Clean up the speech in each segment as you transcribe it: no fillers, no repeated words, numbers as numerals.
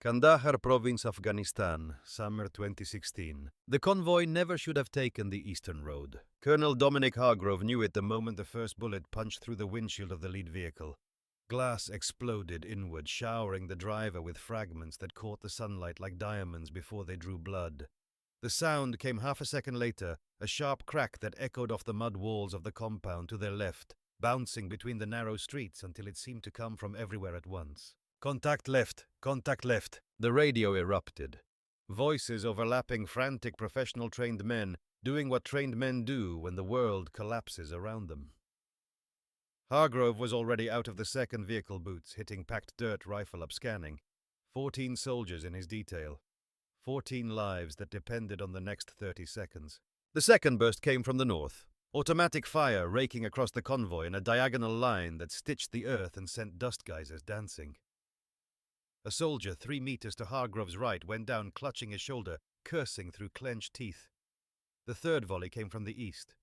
Kandahar province, Afghanistan, summer 2016. The convoy never should have taken the eastern road. Colonel Dominic Hargrove knew it the moment the first bullet punched through the windshield of the lead vehicle. Glass exploded inward, showering the driver with fragments that caught the sunlight like diamonds before they drew blood. The sound came half a second later, a sharp crack that echoed off the mud walls of the compound to their left, bouncing between the narrow streets until it seemed to come from everywhere at once. Contact left! Contact left! The radio erupted. Voices overlapping frantic professional trained men, doing what trained men do when the world collapses around them. Hargrove was already out of the second vehicle boots, hitting packed dirt, rifle up scanning. 14 soldiers in his detail. 14 lives that depended on the next 30 seconds. The second burst came from the north. Automatic fire raking across the convoy in a diagonal line that stitched the earth and sent dust geysers dancing. A soldier 3 meters to Hargrove's right went down, clutching his shoulder, cursing through clenched teeth. The third volley came from the east.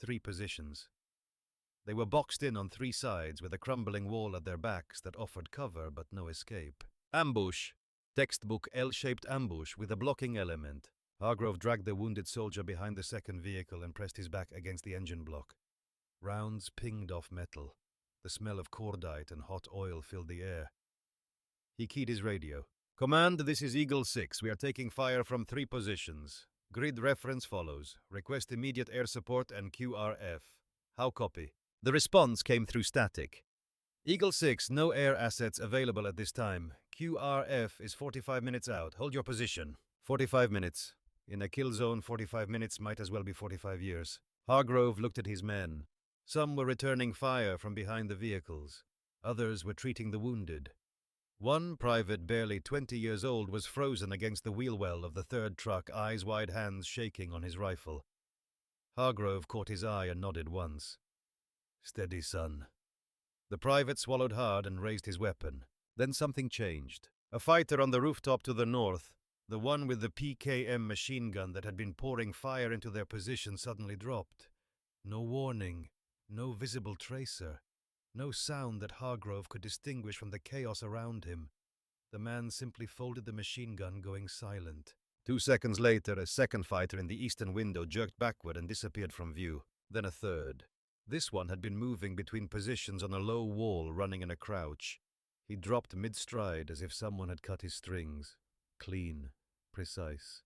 3 positions. They were boxed in on 3 sides with a crumbling wall at their backs that offered cover but no escape. Ambush. Textbook L-shaped ambush with a blocking element. Hargrove dragged the wounded soldier behind the second vehicle and pressed his back against the engine block. Rounds pinged off metal. The smell of cordite and hot oil filled the air. He keyed his radio. Command, this is Eagle 6. We are taking fire from 3 positions. Grid reference follows. Request immediate air support and QRF. How copy? The response came through static. Eagle 6, no air assets available at this time. QRF is 45 minutes out. Hold your position. 45 minutes. In a kill zone, 45 minutes might as well be 45 years. Hargrove looked at his men. Some were returning fire from behind the vehicles. Others were treating the wounded. One private, barely 20 years old, was frozen against the wheel well of the third truck, eyes wide, hands shaking on his rifle. Hargrove caught his eye and nodded once. Steady, son. The private swallowed hard and raised his weapon. Then something changed. A fighter on the rooftop to the north, the one with the PKM machine gun that had been pouring fire into their position, suddenly dropped. No warning, no visible tracer. No sound that Hargrove could distinguish from the chaos around him. The man simply folded the machine gun, going silent. 2 seconds later, a second fighter in the eastern window jerked backward and disappeared from view. Then a third. This one had been moving between positions on a low wall, running in a crouch. He dropped mid-stride as if someone had cut his strings. Clean, precise,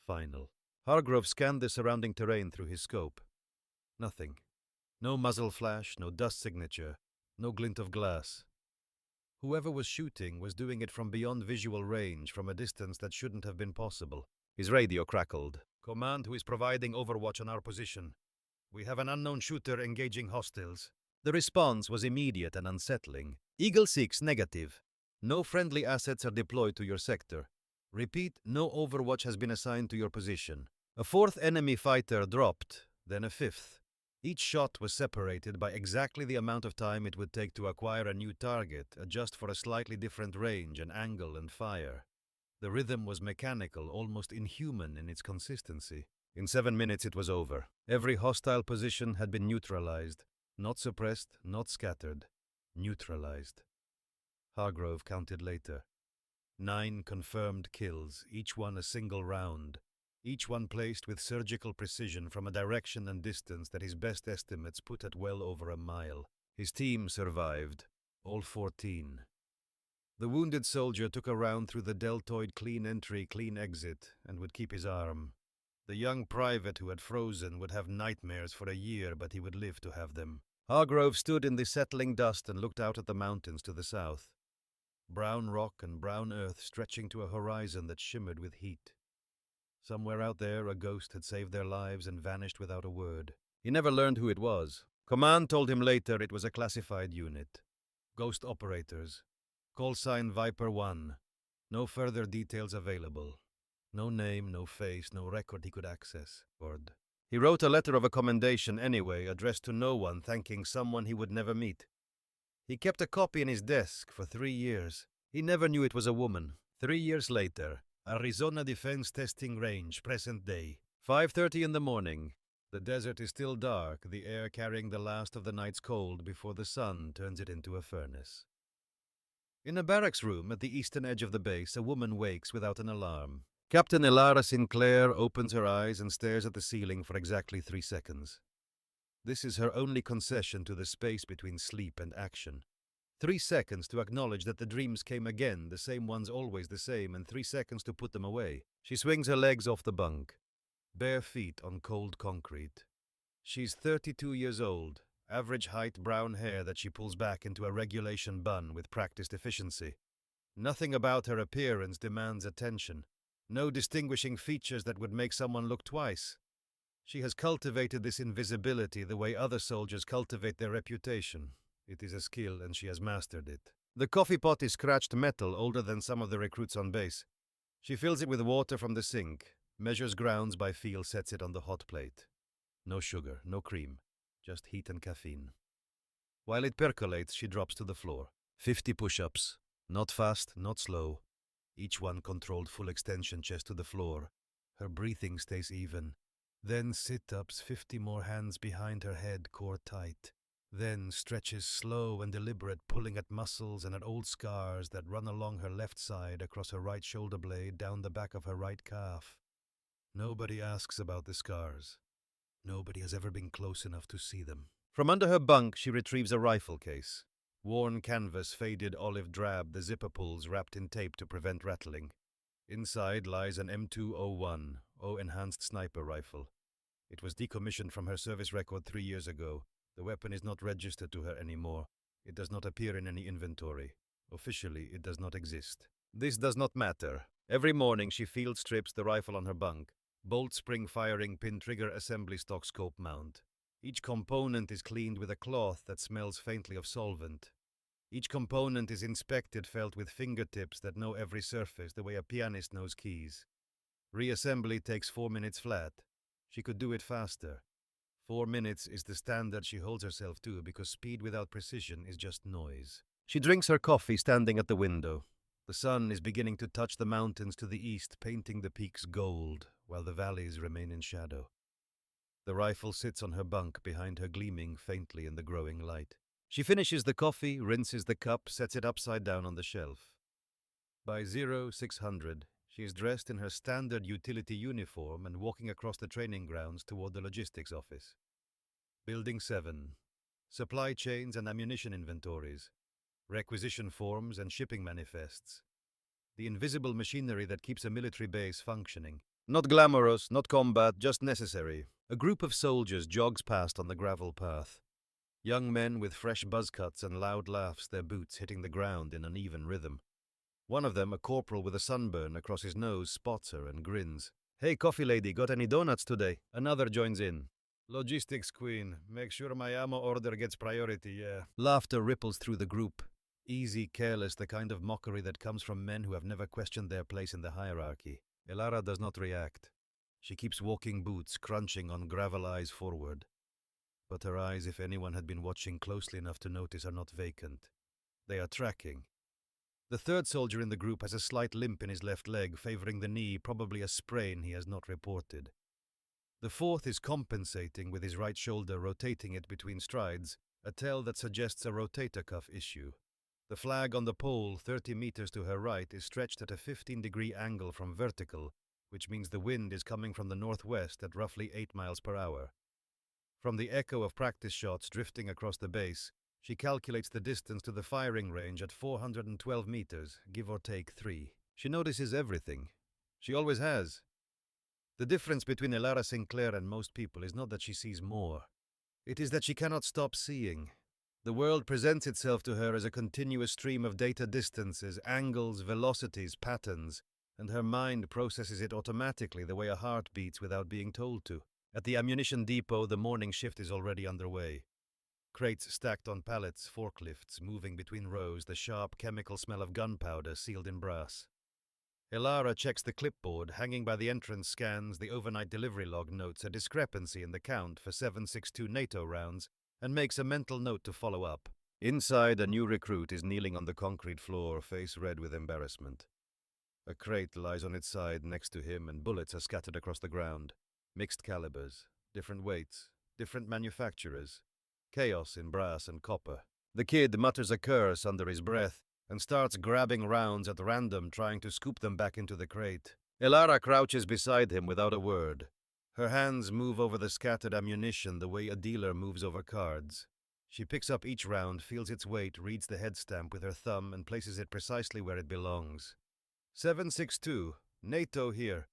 final. Hargrove scanned the surrounding terrain through his scope. Nothing. No muzzle flash, no dust signature. No glint of glass. Whoever was shooting was doing it from beyond visual range, from a distance that shouldn't have been possible. His radio crackled. Command, who is providing overwatch on our position. We have an unknown shooter engaging hostiles. The response was immediate and unsettling. Eagle 6, negative. No friendly assets are deployed to your sector. Repeat, no overwatch has been assigned to your position. A 4th enemy fighter dropped, then a 5th. Each shot was separated by exactly the amount of time it would take to acquire a new target, adjust for a slightly different range and angle, and fire. The rhythm was mechanical, almost inhuman in its consistency. In 7 minutes it was over. Every hostile position had been neutralized. Not suppressed, not scattered. Neutralized. Hargrove counted later. 9 confirmed kills, each one a single round. Each one placed with surgical precision from a direction and distance that his best estimates put at well over a mile. His team survived, all 14. The wounded soldier took a round through the deltoid clean entry, clean exit, and would keep his arm. The young private who had frozen would have nightmares for a year, but he would live to have them. Hargrove stood in the settling dust and looked out at the mountains to the south. Brown rock and brown earth stretching to a horizon that shimmered with heat. Somewhere out there, a ghost had saved their lives and vanished without a word. He never learned who it was. Command told him later it was a classified unit. Ghost operators. Call sign Viper 1. No further details available. No name, no face, no record he could access. He wrote a letter of commendation anyway, addressed to no one, thanking someone he would never meet. He kept a copy in his desk for 3 years. He never knew it was a woman. 3 years later. Arizona Defense Testing Range, present day. 5:30 in the morning. The desert is still dark, the air carrying the last of the night's cold before the sun turns it into a furnace. In a barracks room at the eastern edge of the base, a woman wakes without an alarm. Captain Elara Sinclair opens her eyes and stares at the ceiling for exactly 3 seconds. This is her only concession to the space between sleep and action. 3 seconds to acknowledge that the dreams came again, the same ones always the same, and 3 seconds to put them away. She swings her legs off the bunk, bare feet on cold concrete. She's 32 years old, average height, brown hair that she pulls back into a regulation bun with practiced efficiency. Nothing about her appearance demands attention. No distinguishing features that would make someone look twice. She has cultivated this invisibility the way other soldiers cultivate their reputation. It is a skill and she has mastered it. The coffee pot is scratched metal older than some of the recruits on base. She fills it with water from the sink, measures grounds by feel, sets it on the hot plate. No sugar, no cream, just heat and caffeine. While it percolates, she drops to the floor. 50 push-ups. Not fast, not slow. Each one controlled full extension, chest to the floor. Her breathing stays even. Then sit-ups, 50 more, hands behind her head, core tight. Then stretches slow and deliberate, pulling at muscles and at old scars that run along her left side, across her right shoulder blade, down the back of her right calf. Nobody asks about the scars. Nobody has ever been close enough to see them. From under her bunk, she retrieves a rifle case. Worn canvas, faded olive drab, the zipper pulls wrapped in tape to prevent rattling. Inside lies an M201, O-enhanced sniper rifle. It was decommissioned from her service record 3 years ago. The weapon is not registered to her anymore. It does not appear in any inventory. Officially, it does not exist. This does not matter. Every morning she field strips the rifle on her bunk. Bolt spring firing pin trigger assembly stock scope mount. Each component is cleaned with a cloth that smells faintly of solvent. Each component is inspected, felt with fingertips that know every surface the way a pianist knows keys. Reassembly takes 4 minutes flat. She could do it faster. 4 minutes is the standard she holds herself to because speed without precision is just noise. She drinks her coffee standing at the window. The sun is beginning to touch the mountains to the east, painting the peaks gold, while the valleys remain in shadow. The rifle sits on her bunk behind her, gleaming faintly in the growing light. She finishes the coffee, rinses the cup, sets it upside down on the shelf. By 0600, she is dressed in her standard utility uniform and walking across the training grounds toward the logistics office. Building 7. Supply chains and ammunition inventories. Requisition forms and shipping manifests. The invisible machinery that keeps a military base functioning. Not glamorous, not combat, just necessary. A group of soldiers jogs past on the gravel path. Young men with fresh buzz cuts and loud laughs, their boots hitting the ground in uneven rhythm. One of them, a corporal with a sunburn across his nose, spots her and grins. "Hey, coffee lady, got any donuts today?" Another joins in. "Logistics queen, make sure my ammo order gets priority, yeah." Laughter ripples through the group. Easy, careless, the kind of mockery that comes from men who have never questioned their place in the hierarchy. Elara does not react. She keeps walking, boots crunching on gravel, eyes forward. But her eyes, if anyone had been watching closely enough to notice, are not vacant. They are tracking. The third soldier in the group has a slight limp in his left leg, favoring the knee, probably a sprain he has not reported. The fourth is compensating with his right shoulder, rotating it between strides, a tell that suggests a rotator cuff issue. The flag on the pole, 30 meters to her right, is stretched at a 15-degree angle from vertical, which means the wind is coming from the northwest at roughly 8 miles per hour. From the echo of practice shots drifting across the base, she calculates the distance to the firing range at 412 meters, give or take 3. She notices everything. She always has. The difference between Elara Sinclair and most people is not that she sees more. It is that she cannot stop seeing. The world presents itself to her as a continuous stream of data, distances, angles, velocities, patterns, and her mind processes it automatically the way a heart beats without being told to. At the ammunition depot, the morning shift is already underway. Crates stacked on pallets, forklifts moving between rows, the sharp chemical smell of gunpowder sealed in brass. Elara checks the clipboard hanging by the entrance, scans the overnight delivery log, notes a discrepancy in the count for 7.62 NATO rounds, and makes a mental note to follow up. Inside, a new recruit is kneeling on the concrete floor, face red with embarrassment. A crate lies on its side next to him, and bullets are scattered across the ground. Mixed calibers, different weights, different manufacturers. Chaos in brass and copper. The kid mutters a curse under his breath and starts grabbing rounds at random, trying to scoop them back into the crate. Elara crouches beside him without a word. Her hands move over the scattered ammunition the way a dealer moves over cards. She picks up each round, feels its weight, reads the head stamp with her thumb, and places it precisely where it belongs. 762, NATO here.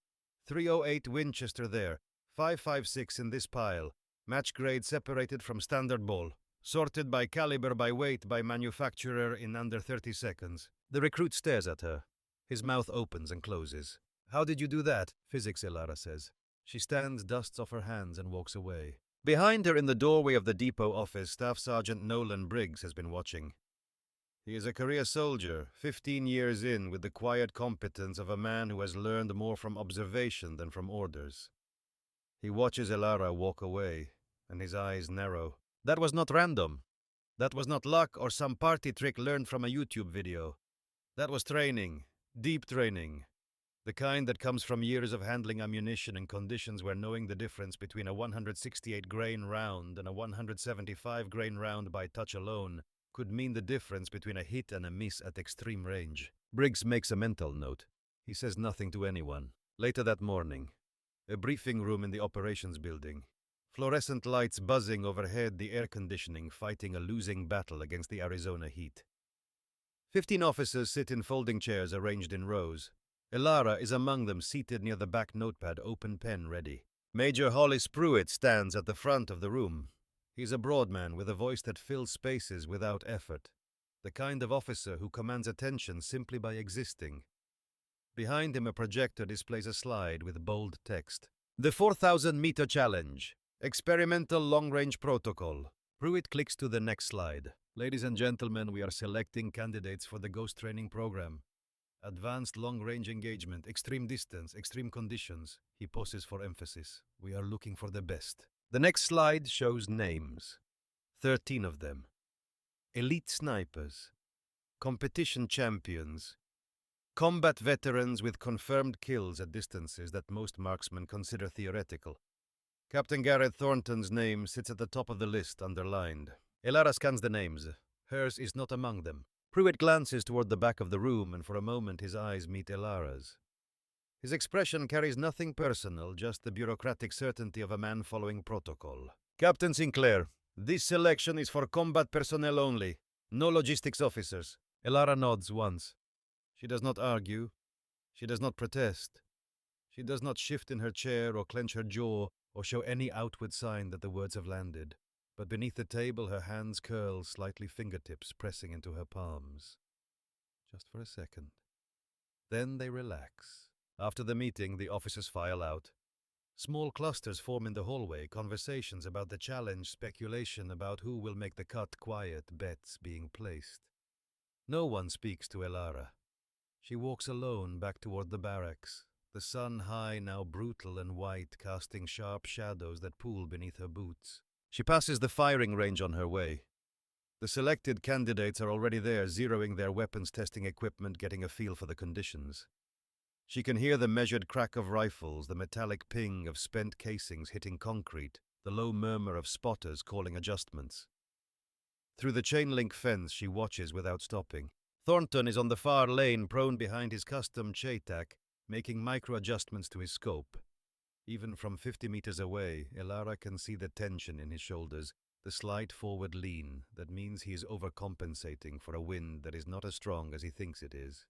308 Winchester there. 556 in this pile. Match grade separated from standard ball. Sorted by caliber, by weight, by manufacturer in under 30 seconds. The recruit stares at her. His mouth opens and closes. How did you do that? Physics, Elara says. She stands, dusts off her hands, and walks away. Behind her in the doorway of the depot office, Staff Sergeant Nolan Briggs has been watching. He is a career soldier, 15 years in, with the quiet competence of a man who has learned more from observation than from orders. He watches Elara walk away, and his eyes narrow. That was not random. That was not luck or some party trick learned from a YouTube video. That was training, deep training. The kind that comes from years of handling ammunition in conditions where knowing the difference between a 168-grain round and a 175-grain round by touch alone could mean the difference between a hit and a miss at extreme range. Briggs makes a mental note. He says nothing to anyone. Later that morning, a briefing room in the operations building. Fluorescent lights buzzing overhead, the air conditioning fighting a losing battle against the Arizona heat. 15 officers sit in folding chairs arranged in rows. Elara is among them, seated near the back notepad, open pen ready. Major Hollis Pruitt stands at the front of the room. He's a broad man with a voice that fills spaces without effort. The kind of officer who commands attention simply by existing. Behind him, a projector displays a slide with bold text. The 4,000-meter challenge. Experimental long-range protocol. Pruitt clicks to the next slide. Ladies and gentlemen, we are selecting candidates for the Ghost training program. Advanced long-range engagement, extreme distance, extreme conditions. He pauses for emphasis. We are looking for the best. The next slide shows names. 13 of them. Elite snipers. Competition champions. Combat veterans with confirmed kills at distances that most marksmen consider theoretical. Captain Garrett Thornton's name sits at the top of the list, underlined. Elara scans the names. Hers is not among them. Pruitt glances toward the back of the room, and for a moment his eyes meet Elara's. His expression carries nothing personal, just the bureaucratic certainty of a man following protocol. Captain Sinclair, this selection is for combat personnel only. No logistics officers. Elara nods once. She does not argue. She does not protest. She does not shift in her chair or clench her jaw or show any outward sign that the words have landed. But beneath the table her hands curl, slightly fingertips pressing into her palms. Just for a second. Then they relax. After the meeting, the officers file out. Small clusters form in the hallway, conversations about the challenge, speculation about who will make the cut, quiet bets being placed. No one speaks to Elara. She walks alone back toward the barracks, the sun high, now brutal and white, casting sharp shadows that pool beneath her boots. She passes the firing range on her way. The selected candidates are already there, zeroing their weapons testing equipment, getting a feel for the conditions. She can hear the measured crack of rifles, the metallic ping of spent casings hitting concrete, the low murmur of spotters calling adjustments. Through the chain-link fence she watches without stopping. Thornton is on the far lane, prone behind his custom Chaytak, making micro-adjustments to his scope. Even from 50 meters away, Elara can see the tension in his shoulders, the slight forward lean that means he is overcompensating for a wind that is not as strong as he thinks it is.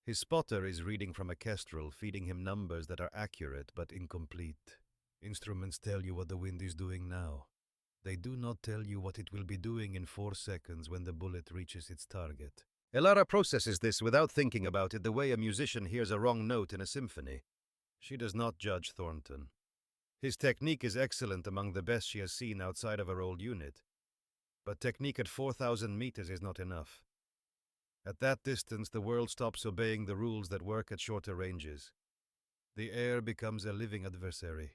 His spotter is reading from a kestrel, feeding him numbers that are accurate but incomplete. Instruments tell you what the wind is doing now. They do not tell you what it will be doing in 4 seconds when the bullet reaches its target. Elara processes this without thinking about it, the way a musician hears a wrong note in a symphony. She does not judge Thornton. His technique is excellent, among the best she has seen outside of her old unit. But technique at 4,000 meters is not enough. At that distance, the world stops obeying the rules that work at shorter ranges. The air becomes a living adversary.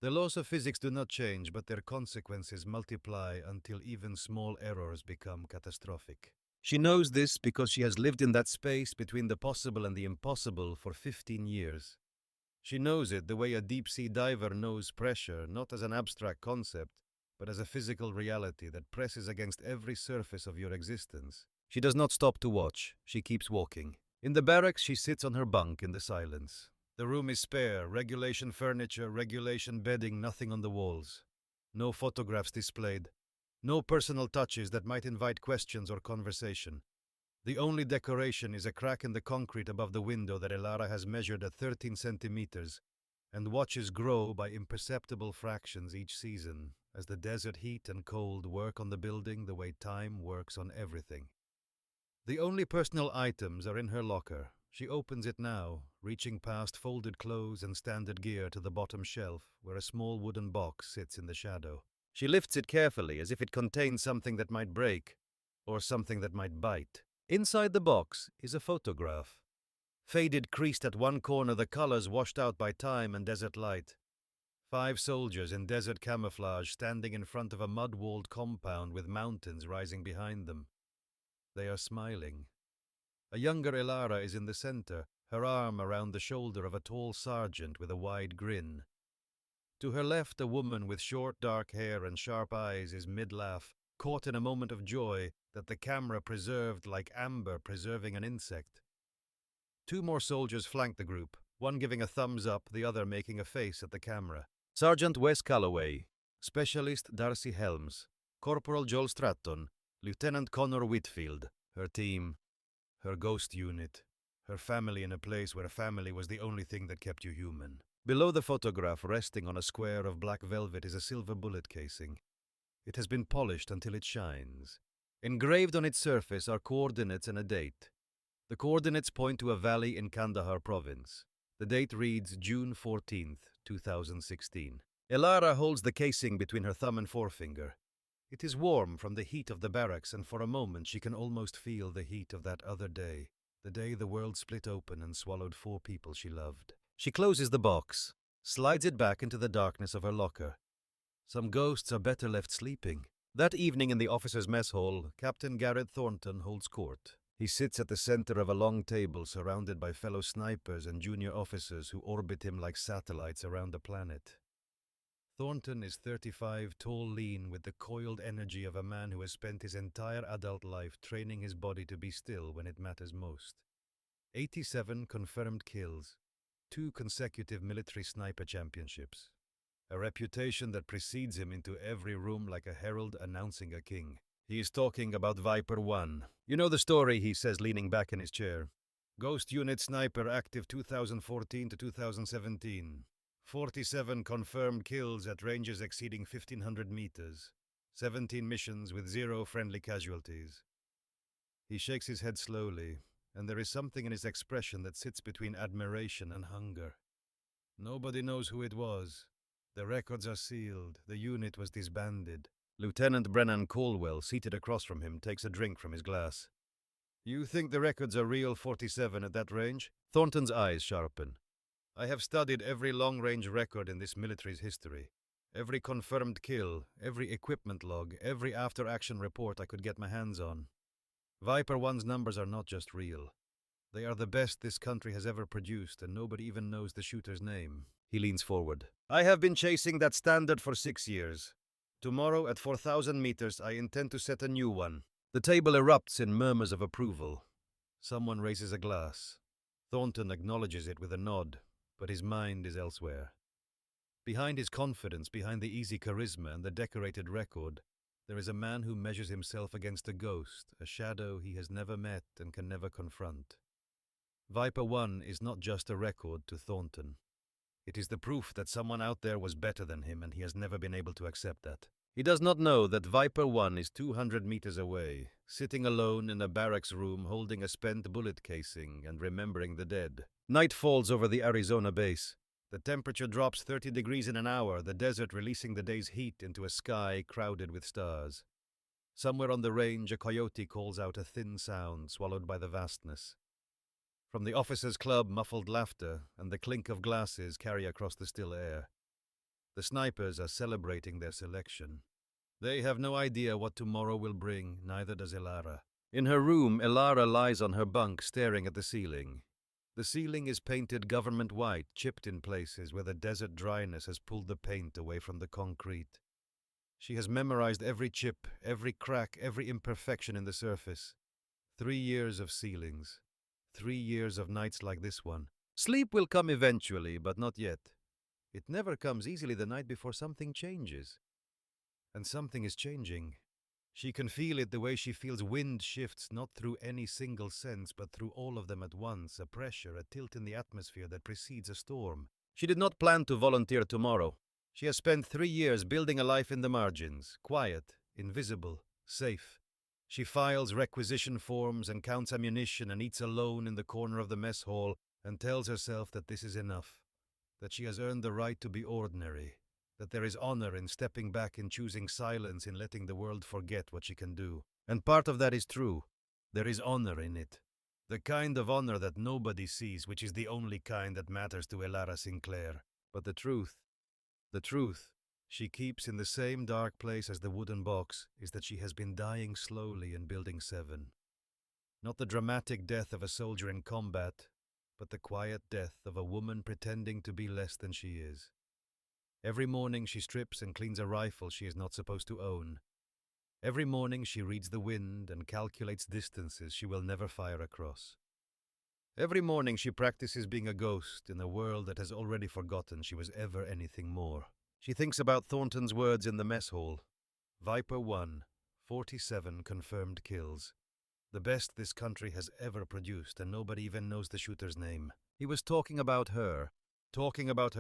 The laws of physics do not change, but their consequences multiply until even small errors become catastrophic. She knows this because she has lived in that space between the possible and the impossible for 15 years. She knows it the way a deep-sea diver knows pressure, not as an abstract concept, but as a physical reality that presses against every surface of your existence. She does not stop to watch. She keeps walking. In the barracks, she sits on her bunk in the silence. The room is spare, regulation furniture, regulation bedding, nothing on the walls. No photographs displayed. No personal touches that might invite questions or conversation. The only decoration is a crack in the concrete above the window that Elara has measured at 13 centimeters and watches grow by imperceptible fractions each season as the desert heat and cold work on the building the way time works on everything. The only personal items are in her locker. She opens it now, reaching past folded clothes and standard gear to the bottom shelf, where a small wooden box sits in the shadow. She lifts it carefully, as if it contains something that might break, or something that might bite. Inside the box is a photograph. Faded, creased at one corner, the colors washed out by time and desert light. 5 soldiers in desert camouflage standing in front of a mud-walled compound with mountains rising behind them. They are smiling. A younger Elara is in the center, her arm around the shoulder of a tall sergeant with a wide grin. To her left, a woman with short dark hair and sharp eyes is mid-laugh, caught in a moment of joy that the camera preserved like amber preserving an insect. 2 more soldiers flank the group, one giving a thumbs up, the other making a face at the camera. Sergeant Wes Calloway, Specialist Darcy Helms, Corporal Joel Stratton, Lieutenant Connor Whitfield, her team, her ghost unit, her family in a place where family was the only thing that kept you human. Below the photograph, resting on a square of black velvet, is a silver bullet casing. It has been polished until it shines. Engraved on its surface are coordinates and a date. The coordinates point to a valley in Kandahar province. The date reads June 14th, 2016. Elara holds the casing between her thumb and forefinger. It is warm from the heat of the barracks, and for a moment she can almost feel the heat of that other day, the day the world split open and swallowed 4 people she loved. She closes the box, slides it back into the darkness of her locker. Some ghosts are better left sleeping. That evening in the officers' mess hall, Captain Garrett Thornton holds court. He sits at the center of a long table surrounded by fellow snipers and junior officers who orbit him like satellites around the planet. Thornton is 35, tall, lean, with the coiled energy of a man who has spent his entire adult life training his body to be still when it matters most. 87 confirmed kills, 2 consecutive military sniper championships, a reputation that precedes him into every room like a herald announcing a king. He is talking about Viper 1. You know the story, he says, leaning back in his chair. Ghost Unit Sniper active 2014 to 2017. 47 confirmed kills at ranges exceeding 1,500 meters. 17 missions with 0 friendly casualties. He shakes his head slowly, and there is something in his expression that sits between admiration and hunger. Nobody knows who it was. The records are sealed. The unit was disbanded. Lieutenant Brennan Caldwell, seated across from him, takes a drink from his glass. You think the records are real, 47, at that range? Thornton's eyes sharpen. I have studied every long-range record in this military's history. Every confirmed kill, every equipment log, every after-action report I could get my hands on. Viper 1's numbers are not just real. They are the best this country has ever produced, and nobody even knows the shooter's name. He leans forward. I have been chasing that standard for 6 years. Tomorrow, at 4,000 meters, I intend to set a new one. The table erupts in murmurs of approval. Someone raises a glass. Thornton acknowledges it with a nod, but his mind is elsewhere. Behind his confidence, behind the easy charisma and the decorated record, there is a man who measures himself against a ghost, a shadow he has never met and can never confront. Viper 1 is not just a record to Thornton. It is the proof that someone out there was better than him, and he has never been able to accept that. He does not know that Viper 1 is 200 meters away, sitting alone in a barracks room holding a spent bullet casing and remembering the dead. Night falls over the Arizona base. The temperature drops 30 degrees in an hour, the desert releasing the day's heat into a sky crowded with stars. Somewhere on the range, a coyote calls out a thin sound, swallowed by the vastness. From the officers' club, muffled laughter and the clink of glasses carry across the still air. The snipers are celebrating their selection. They have no idea what tomorrow will bring, neither does Elara. In her room, Elara lies on her bunk staring at the ceiling. The ceiling is painted government white, chipped in places where the desert dryness has pulled the paint away from the concrete. She has memorized every chip, every crack, every imperfection in the surface. 3 years of ceilings. 3 years of nights like this one. Sleep will come eventually, but not yet. It never comes easily the night before something changes. And something is changing. She can feel it the way she feels wind shifts, not through any single sense, but through all of them at once, a pressure, a tilt in the atmosphere that precedes a storm. She did not plan to volunteer tomorrow. She has spent 3 years building a life in the margins, quiet, invisible, safe. She files requisition forms and counts ammunition and eats alone in the corner of the mess hall and tells herself that this is enough, that she has earned the right to be ordinary, that there is honor in stepping back, in choosing silence, in letting the world forget what she can do. And part of that is true. There is honor in it. The kind of honor that nobody sees, which is the only kind that matters to Elara Sinclair. But the truth, she keeps in the same dark place as the wooden box, is that she has been dying slowly in Building 7. Not the dramatic death of a soldier in combat, but the quiet death of a woman pretending to be less than she is. Every morning she strips and cleans a rifle she is not supposed to own. Every morning she reads the wind and calculates distances she will never fire across. Every morning she practices being a ghost in a world that has already forgotten she was ever anything more. She thinks about Thornton's words in the mess hall. Viper 1, 47 confirmed kills. The best this country has ever produced, and nobody even knows the shooter's name. He was talking about her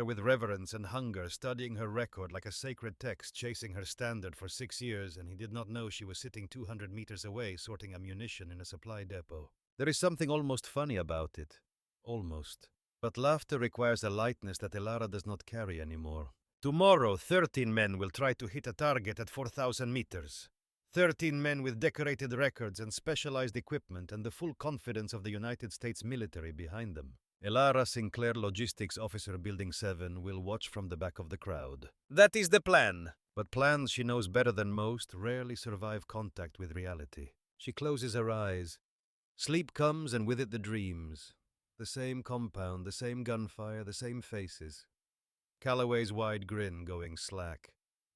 with reverence and hunger, studying her record like a sacred text, chasing her standard for 6 years, and he did not know she was sitting 200 meters away sorting ammunition in a supply depot. There is something almost funny about it. Almost. But laughter requires a lightness that Elara does not carry anymore. Tomorrow, 13 men will try to hit a target at 4,000 meters. 13 men with decorated records and specialized equipment and the full confidence of the United States military behind them. Elara Sinclair, Logistics Officer, Building 7, will watch from the back of the crowd. That is the plan. But plans she knows better than most rarely survive contact with reality. She closes her eyes. Sleep comes, and with it the dreams. The same compound, the same gunfire, the same faces. Calloway's wide grin going slack.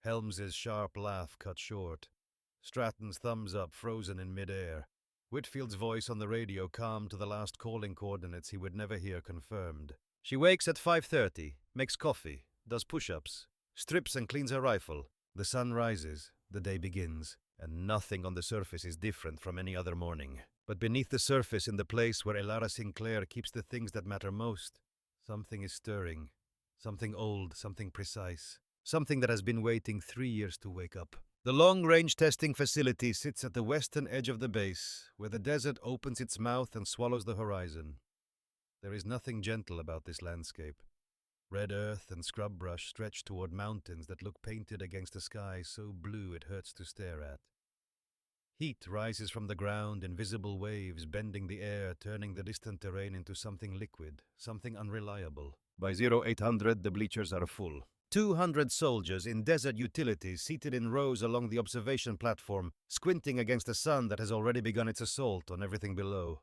Helms's sharp laugh cut short. Stratton's thumbs up frozen in midair. Whitfield's voice on the radio calm to the last calling coordinates he would never hear confirmed. She wakes at 5:30, makes coffee, does push-ups, strips and cleans her rifle. The sun rises, the day begins, and nothing on the surface is different from any other morning. But beneath the surface, in the place where Elara Sinclair keeps the things that matter most, something is stirring. Something old, something precise. Something that has been waiting 3 years to wake up. The long-range testing facility sits at the western edge of the base, where the desert opens its mouth and swallows the horizon. There is nothing gentle about this landscape. Red earth and scrub brush stretch toward mountains that look painted against a sky so blue it hurts to stare at. Heat rises from the ground in visible waves, bending the air, turning the distant terrain into something liquid, something unreliable. By 0800, the bleachers are full. 200 soldiers in desert utilities seated in rows along the observation platform, squinting against the sun that has already begun its assault on everything below.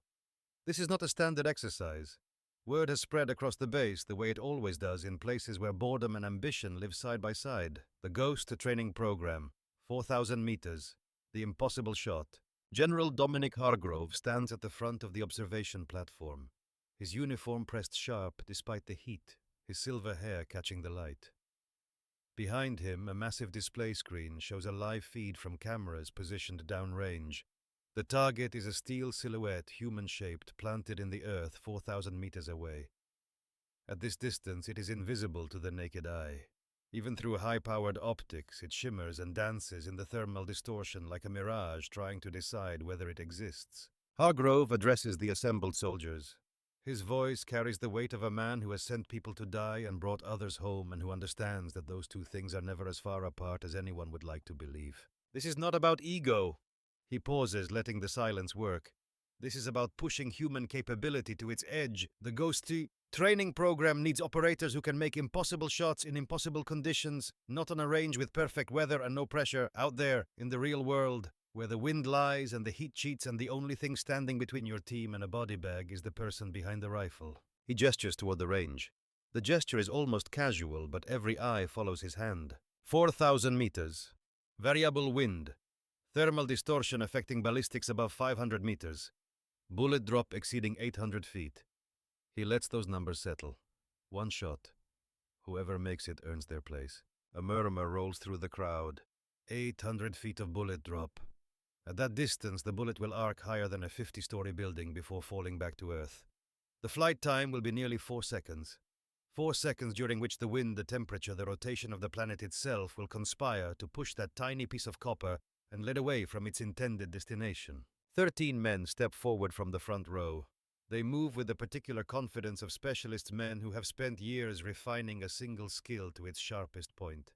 This is not a standard exercise. Word has spread across the base the way it always does in places where boredom and ambition live side by side. The Ghost training program, 4,000 meters, the impossible shot. General Dominic Hargrove stands at the front of the observation platform, his uniform pressed sharp despite the heat, his silver hair catching the light. Behind him, a massive display screen shows a live feed from cameras positioned downrange. The target is a steel silhouette, human-shaped, planted in the earth 4,000 meters away. At this distance, it is invisible to the naked eye. Even through high-powered optics, it shimmers and dances in the thermal distortion like a mirage trying to decide whether it exists. Hargrove addresses the assembled soldiers. His voice carries the weight of a man who has sent people to die and brought others home, and who understands that those two things are never as far apart as anyone would like to believe. This is not about ego. He pauses, letting the silence work. This is about pushing human capability to its edge. The Ghosty training program needs operators who can make impossible shots in impossible conditions, not on a range with perfect weather and no pressure, out there in the real world, where the wind lies and the heat cheats and the only thing standing between your team and a body bag is the person behind the rifle. He gestures toward the range. The gesture is almost casual, but every eye follows his hand. 4,000 meters. Variable wind. Thermal distortion affecting ballistics above 500 meters. Bullet drop exceeding 800 feet. He lets those numbers settle. One shot. Whoever makes it earns their place. A murmur rolls through the crowd. 800 feet of bullet drop. At that distance, the bullet will arc higher than a 50-story building before falling back to Earth. The flight time will be nearly 4 seconds. 4 seconds during which the wind, the temperature, the rotation of the planet itself will conspire to push that tiny piece of copper and lead away from its intended destination. 13 men step forward from the front row. They move with the particular confidence of specialist men who have spent years refining a single skill to its sharpest point.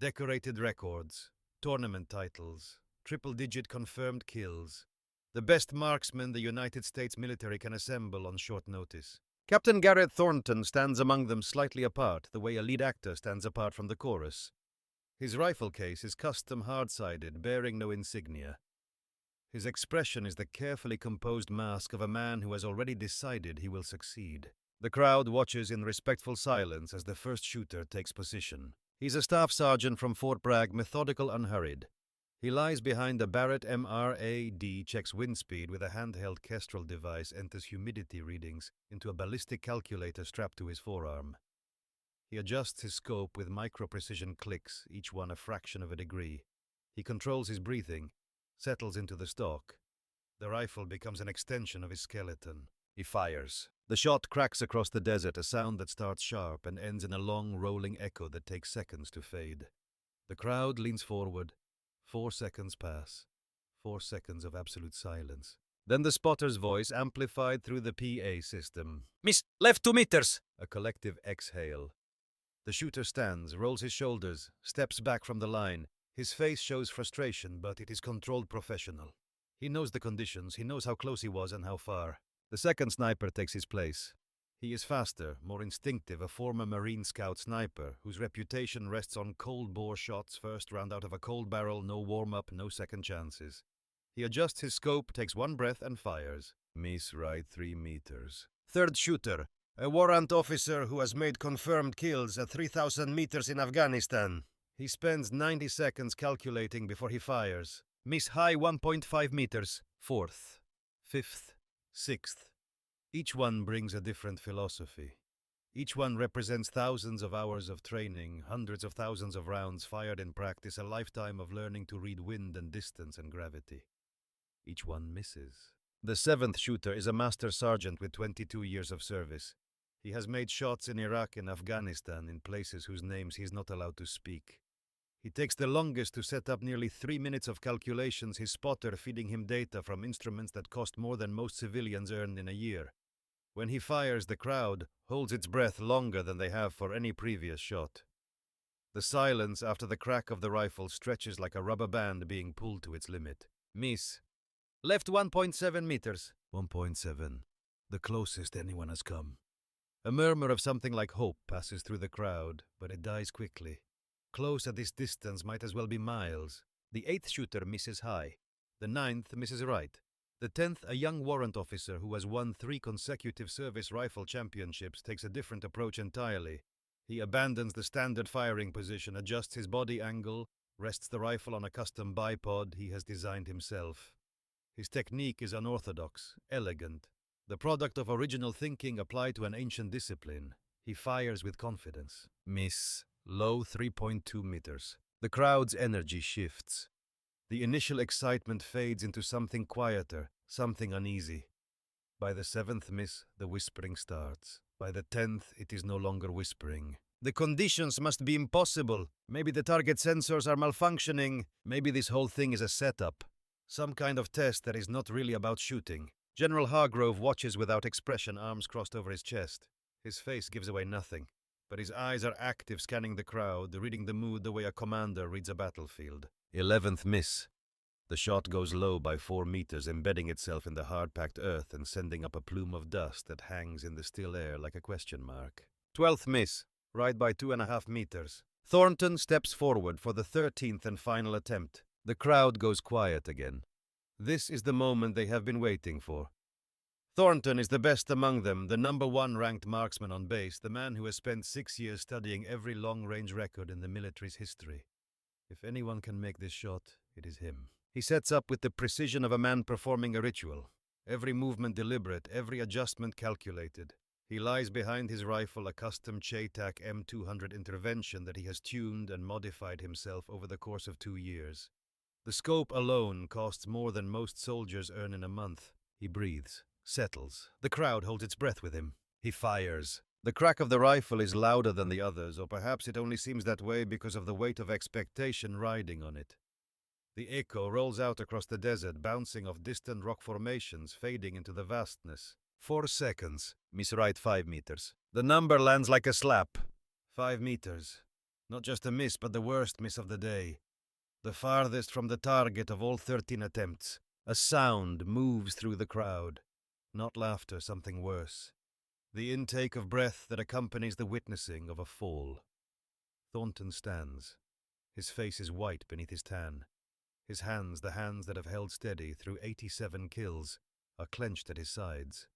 Decorated records, tournament titles, triple-digit confirmed kills. The best marksmen the United States military can assemble on short notice. Captain Garrett Thornton stands among them slightly apart, the way a lead actor stands apart from the chorus. His rifle case is custom hard-sided, bearing no insignia. His expression is the carefully composed mask of a man who has already decided he will succeed. The crowd watches in respectful silence as the first shooter takes position. He's a staff sergeant from Fort Bragg, methodical, unhurried. He lies behind a Barrett MRAD, checks wind speed with a handheld Kestrel device, enters humidity readings into a ballistic calculator strapped to his forearm. He adjusts his scope with micro-precision clicks, each one a fraction of a degree. He controls his breathing, settles into the stock. The rifle becomes an extension of his skeleton. He fires. The shot cracks across the desert, a sound that starts sharp and ends in a long, rolling echo that takes seconds to fade. The crowd leans forward. 4 seconds pass. 4 seconds of absolute silence. Then the spotter's voice, amplified through the PA system. "Miss, left 2 meters!" A collective exhale. The shooter stands, rolls his shoulders, steps back from the line. His face shows frustration, but it is controlled professional. He knows the conditions, he knows how close he was and how far. The second sniper takes his place. He is faster, more instinctive, a former Marine Scout sniper whose reputation rests on cold-bore shots, first round out of a cold barrel, no warm-up, no second chances. He adjusts his scope, takes one breath and fires. Miss right 3 meters. Third shooter, a warrant officer who has made confirmed kills at 3,000 meters in Afghanistan. He spends 90 seconds calculating before he fires. Miss high 1.5 meters. Fourth, fifth, sixth. Each one brings a different philosophy. Each one represents thousands of hours of training, hundreds of thousands of rounds fired in practice, a lifetime of learning to read wind and distance and gravity. Each one misses. The 7th shooter is a master sergeant with 22 years of service. He has made shots in Iraq and Afghanistan in places whose names he is not allowed to speak. He takes the longest to set up nearly 3 minutes of calculations, his spotter feeding him data from instruments that cost more than most civilians earn in a year. When he fires, the crowd holds its breath longer than they have for any previous shot. The silence after the crack of the rifle stretches like a rubber band being pulled to its limit. Miss. Left 1.7 meters. 1.7. The closest anyone has come. A murmur of something like hope passes through the crowd, but it dies quickly. Close at this distance might as well be miles. The 8th shooter misses high. The 9th misses right. The 10th, a young warrant officer who has won 3 consecutive service rifle championships, takes a different approach entirely. He abandons the standard firing position, adjusts his body angle, rests the rifle on a custom bipod he has designed himself. His technique is unorthodox, elegant, the product of original thinking applied to an ancient discipline. He fires with confidence. Miss. Low 3.2 meters. The crowd's energy shifts. The initial excitement fades into something quieter, something uneasy. By the 7th miss, the whispering starts. By the 10th, it is no longer whispering. The conditions must be impossible. Maybe the target sensors are malfunctioning. Maybe this whole thing is a setup. Some kind of test that is not really about shooting. General Hargrove watches without expression, arms crossed over his chest. His face gives away nothing. But his eyes are active, scanning the crowd, reading the mood the way a commander reads a battlefield. 11th miss. The shot goes low by 4 meters, embedding itself in the hard-packed earth and sending up a plume of dust that hangs in the still air like a question mark. 12th miss. Right by 2.5 meters. Thornton steps forward for the 13th and final attempt. The crowd goes quiet again. This is the moment they have been waiting for. Thornton is the best among them, the number 1 ranked marksman on base, the man who has spent 6 years studying every long-range record in the military's history. If anyone can make this shot, it is him. He sets up with the precision of a man performing a ritual. Every movement deliberate, every adjustment calculated. He lies behind his rifle, a custom Chaytak M200 intervention that he has tuned and modified himself over the course of 2 years. The scope alone costs more than most soldiers earn in a month. He breathes, settles. The crowd holds its breath with him. He fires. The crack of the rifle is louder than the others, or perhaps it only seems that way because of the weight of expectation riding on it. The echo rolls out across the desert, bouncing off distant rock formations, fading into the vastness. 4 seconds. Miss right 5 meters. The number lands like a slap. 5 meters. Not just a miss, but the worst miss of the day. The farthest from the target of all 13 attempts. A sound moves through the crowd. Not laughter, something worse. The intake of breath that accompanies the witnessing of a fall. Thornton stands. His face is white beneath his tan. His hands, the hands that have held steady through 87 kills, are clenched at his sides.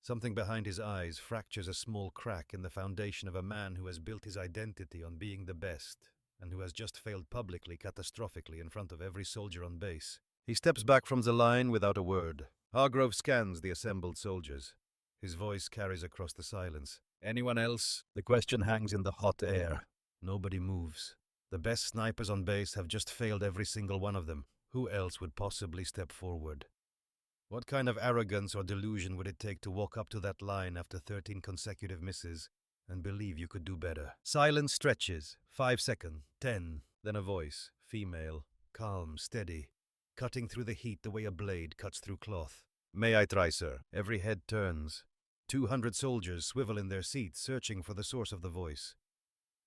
Something behind his eyes fractures a small crack in the foundation of a man who has built his identity on being the best, and who has just failed publicly, catastrophically, in front of every soldier on base. He steps back from the line without a word. Hargrove scans the assembled soldiers. His voice carries across the silence. Anyone else? The question hangs in the hot air. Nobody moves. The best snipers on base have just failed every single one of them. Who else would possibly step forward? What kind of arrogance or delusion would it take to walk up to that line after 13 consecutive misses and believe you could do better? Silence stretches. 5 seconds. 10. Then a voice. Female. Calm, steady. Cutting through the heat the way a blade cuts through cloth. May I try, sir? Every head turns. 200 soldiers swivel in their seats, searching for the source of the voice.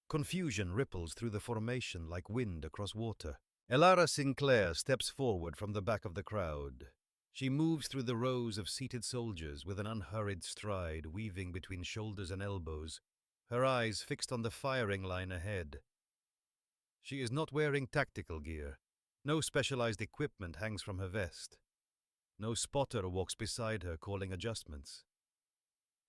Confusion ripples through the formation like wind across water. Elara Sinclair steps forward from the back of the crowd. She moves through the rows of seated soldiers with an unhurried stride, weaving between shoulders and elbows, her eyes fixed on the firing line ahead. She is not wearing tactical gear. No specialized equipment hangs from her vest. No spotter walks beside her calling adjustments.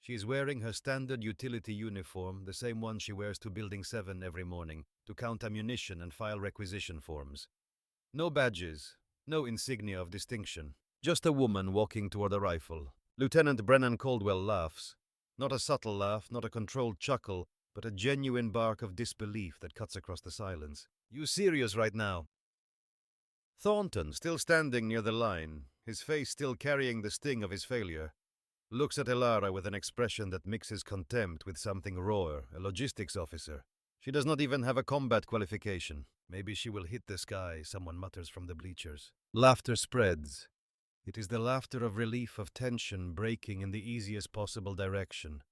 She is wearing her standard utility uniform, the same one she wears to Building 7 every morning, to count ammunition and file requisition forms. No badges, no insignia of distinction. Just a woman walking toward a rifle. Lieutenant Brennan Caldwell laughs. Not a subtle laugh, not a controlled chuckle, but a genuine bark of disbelief that cuts across the silence. You serious right now? Thornton, still standing near the line, his face still carrying the sting of his failure, looks at Elara with an expression that mixes contempt with something raw, a logistics officer. She does not even have a combat qualification. Maybe she will hit the sky, someone mutters from the bleachers. Laughter spreads. It is the laughter of relief, of tension breaking in the easiest possible direction.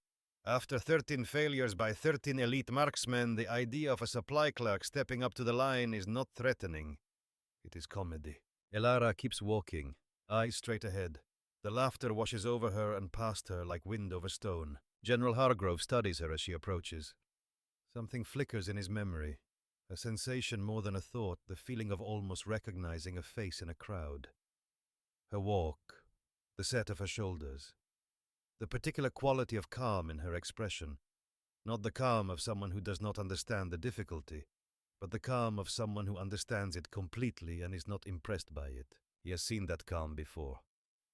After 13 failures by 13 elite marksmen, the idea of a supply clerk stepping up to the line is not threatening. It is comedy. Elara keeps walking, eyes straight ahead. The laughter washes over her and past her like wind over stone. General Hargrove studies her as she approaches. Something flickers in his memory. A sensation more than a thought, the feeling of almost recognizing a face in a crowd. Her walk, the set of her shoulders, the particular quality of calm in her expression. Not the calm of someone who does not understand the difficulty, but the calm of someone who understands it completely and is not impressed by it. He has seen that calm before.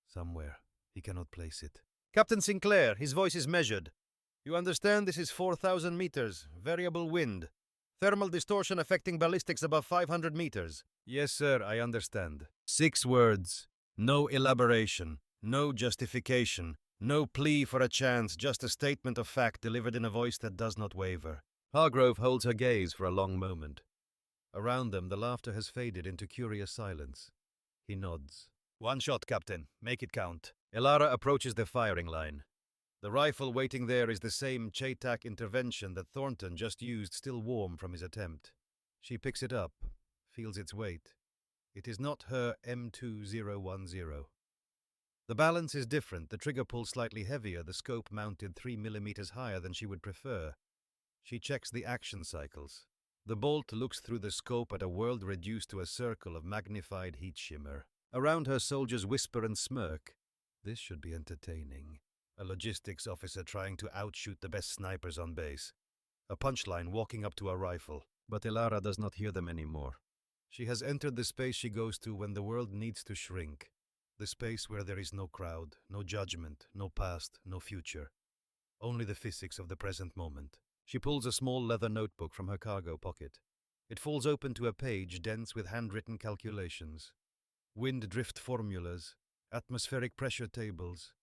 Somewhere. He cannot place it. Captain Sinclair, his voice is measured. You understand this is 4,000 meters, variable wind. Thermal distortion affecting ballistics above 500 meters. Yes, sir, I understand. 6 words. No elaboration. No justification. No plea for a chance, just a statement of fact delivered in a voice that does not waver. Hargrove holds her gaze for a long moment. Around them, the laughter has faded into curious silence. He nods. 1 shot, Captain. Make it count. Elara approaches the firing line. The rifle waiting there is the same Chaytak intervention that Thornton just used, still warm from his attempt. She picks it up, feels its weight. It is not her M2010. The balance is different, the trigger pull slightly heavier, the scope mounted 3 millimeters higher than she would prefer. She checks the action cycles. The bolt looks through the scope at a world reduced to a circle of magnified heat shimmer. Around her, soldiers whisper and smirk. This should be entertaining. A logistics officer trying to outshoot the best snipers on base. A punchline walking up to a rifle. But Elara does not hear them anymore. She has entered the space she goes to when the world needs to shrink. The space where there is no crowd, no judgment, no past, no future. Only the physics of the present moment. She pulls a small leather notebook from her cargo pocket. It falls open to a page dense with handwritten calculations. Wind drift formulas, atmospheric pressure tables,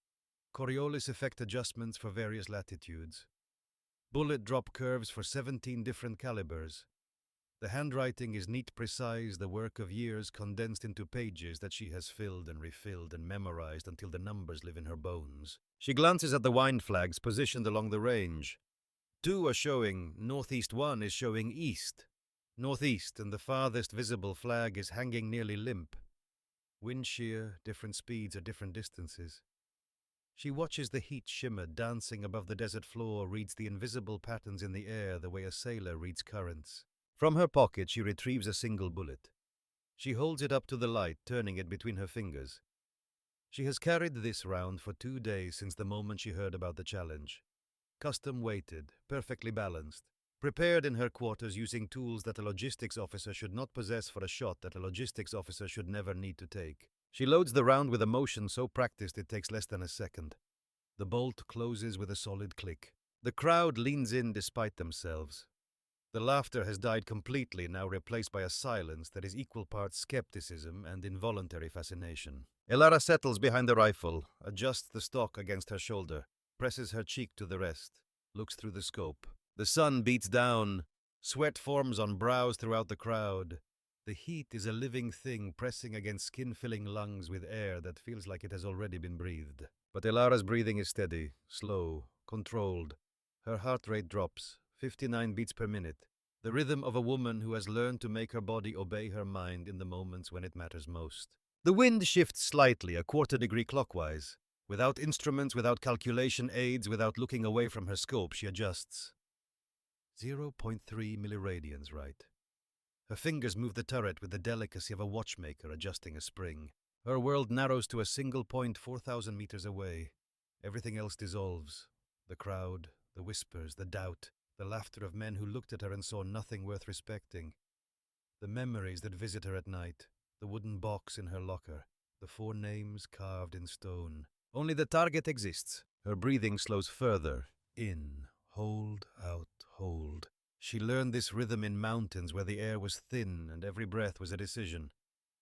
Coriolis effect adjustments for various latitudes, bullet drop curves for 17 different calibers. The handwriting is neat, precise, the work of years condensed into pages that she has filled and refilled and memorized until the numbers live in her bones. She glances at the wind flags positioned along the range. 2 are showing northeast, 1 is showing east. Northeast, and the farthest visible flag is hanging nearly limp. Wind shear, different speeds at different distances. She watches the heat shimmer dancing above the desert floor, reads the invisible patterns in the air the way a sailor reads currents. From her pocket she retrieves a single bullet. She holds it up to the light, turning it between her fingers. She has carried this round for 2 days since the moment she heard about the challenge. Custom weighted, perfectly balanced. Prepared in her quarters using tools that a logistics officer should not possess for a shot that a logistics officer should never need to take. She loads the round with a motion so practiced it takes less than a second. The bolt closes with a solid click. The crowd leans in despite themselves. The laughter has died completely, now replaced by a silence that is equal parts skepticism and involuntary fascination. Elara settles behind the rifle, adjusts the stock against her shoulder, presses her cheek to the rest, looks through the scope. The sun beats down, sweat forms on brows throughout the crowd. The heat is a living thing pressing against skin-filling lungs with air that feels like it has already been breathed. But Elara's breathing is steady, slow, controlled. Her heart rate drops, 59 beats per minute. The rhythm of a woman who has learned to make her body obey her mind in the moments when it matters most. The wind shifts slightly, a quarter degree clockwise. Without instruments, without calculation aids, without looking away from her scope, she adjusts. 0.3 milliradians right. Her fingers move the turret with the delicacy of a watchmaker adjusting a spring. Her world narrows to a single point 4,000 meters away. Everything else dissolves. The crowd, the whispers, the doubt, the laughter of men who looked at her and saw nothing worth respecting. The memories that visit her at night, the wooden box in her locker, the 4 names carved in stone. Only the target exists. Her breathing slows further. In, hold, out, hold. She learned this rhythm in mountains where the air was thin and every breath was a decision.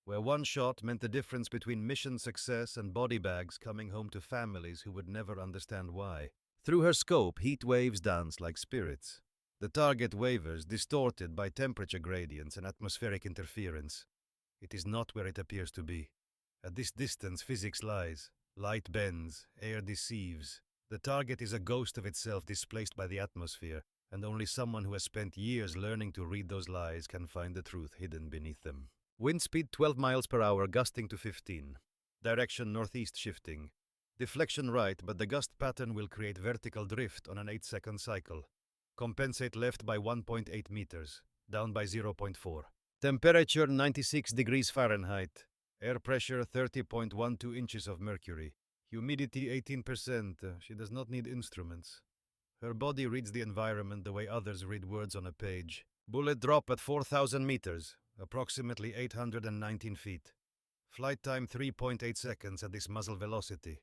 Where one shot meant the difference between mission success and body bags coming home to families who would never understand why. Through her scope, heat waves dance like spirits. The target wavers, distorted by temperature gradients and atmospheric interference. It is not where it appears to be. At this distance, physics lies. Light bends, air deceives. The target is a ghost of itself displaced by the atmosphere, and only someone who has spent years learning to read those lies can find the truth hidden beneath them. Wind speed 12 miles per hour, gusting to 15. Direction northeast shifting. Deflection right, but the gust pattern will create vertical drift on an 8-second cycle. Compensate left by 1.8 meters, down by 0.4. Temperature 96 degrees Fahrenheit. Air pressure 30.12 inches of mercury. Humidity 18%. She does not need instruments. Her body reads the environment the way others read words on a page. Bullet drop at 4,000 meters, approximately 819 feet. Flight time 3.8 seconds at this muzzle velocity.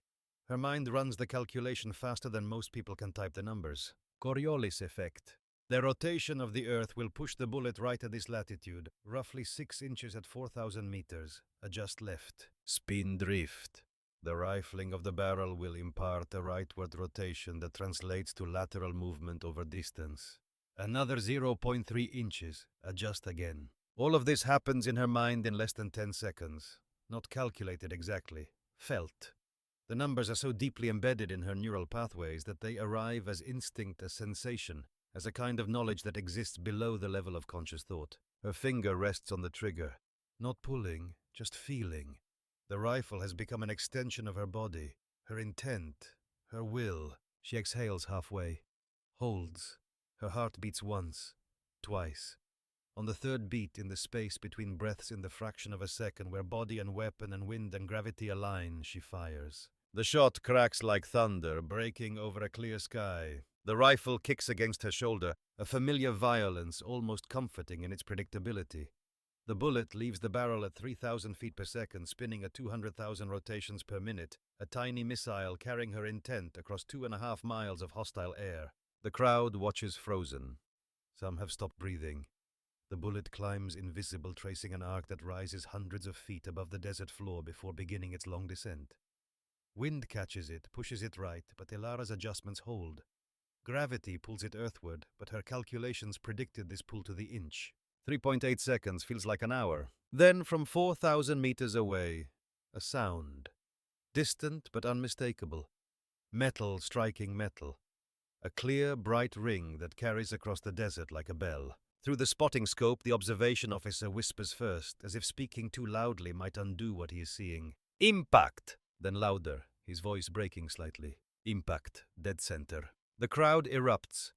Her mind runs the calculation faster than most people can type the numbers. Coriolis effect. The rotation of the Earth will push the bullet right at this latitude, roughly 6 inches at 4,000 meters. Adjust left. Spin drift. The rifling of the barrel will impart a rightward rotation that translates to lateral movement over distance. Another 0.3 inches. Adjust again. All of this happens in her mind in less than 10 seconds. Not calculated exactly. Felt. The numbers are so deeply embedded in her neural pathways that they arrive as instinct, as sensation, as a kind of knowledge that exists below the level of conscious thought. Her finger rests on the trigger. Not pulling, just feeling. The rifle has become an extension of her body, her intent, her will. She exhales halfway. Holds. Her heart beats once, twice. On the third beat, in the space between breaths in the fraction of a second where body and weapon and wind and gravity align, she fires. The shot cracks like thunder, breaking over a clear sky. The rifle kicks against her shoulder, a familiar violence almost comforting in its predictability. The bullet leaves the barrel at 3,000 feet per second, spinning at 200,000 rotations per minute, a tiny missile carrying her intent across 2.5 miles of hostile air. The crowd watches frozen. Some have stopped breathing. The bullet climbs invisible, tracing an arc that rises hundreds of feet above the desert floor before beginning its long descent. Wind catches it, pushes it right, but Elara's adjustments hold. Gravity pulls it earthward, but her calculations predicted this pull to the inch. 3.8 seconds feels like an hour. Then, from 4,000 meters away, a sound. Distant but unmistakable. Metal striking metal. A clear, bright ring that carries across the desert like a bell. Through the spotting scope, the observation officer whispers first, as if speaking too loudly might undo what he is seeing. Impact! Then louder, his voice breaking slightly. Impact, dead center. The crowd erupts.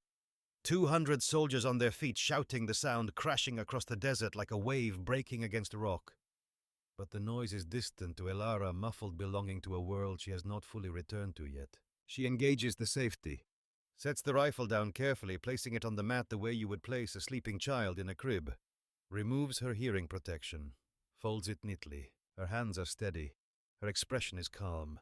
200 soldiers on their feet shouting, the sound crashing across the desert like a wave breaking against a rock. But the noise is distant to Elara, muffled, belonging to a world she has not fully returned to yet. She engages the safety. Sets the rifle down carefully, placing it on the mat the way you would place a sleeping child in a crib. Removes her hearing protection. Folds it neatly. Her hands are steady. Her expression is calm.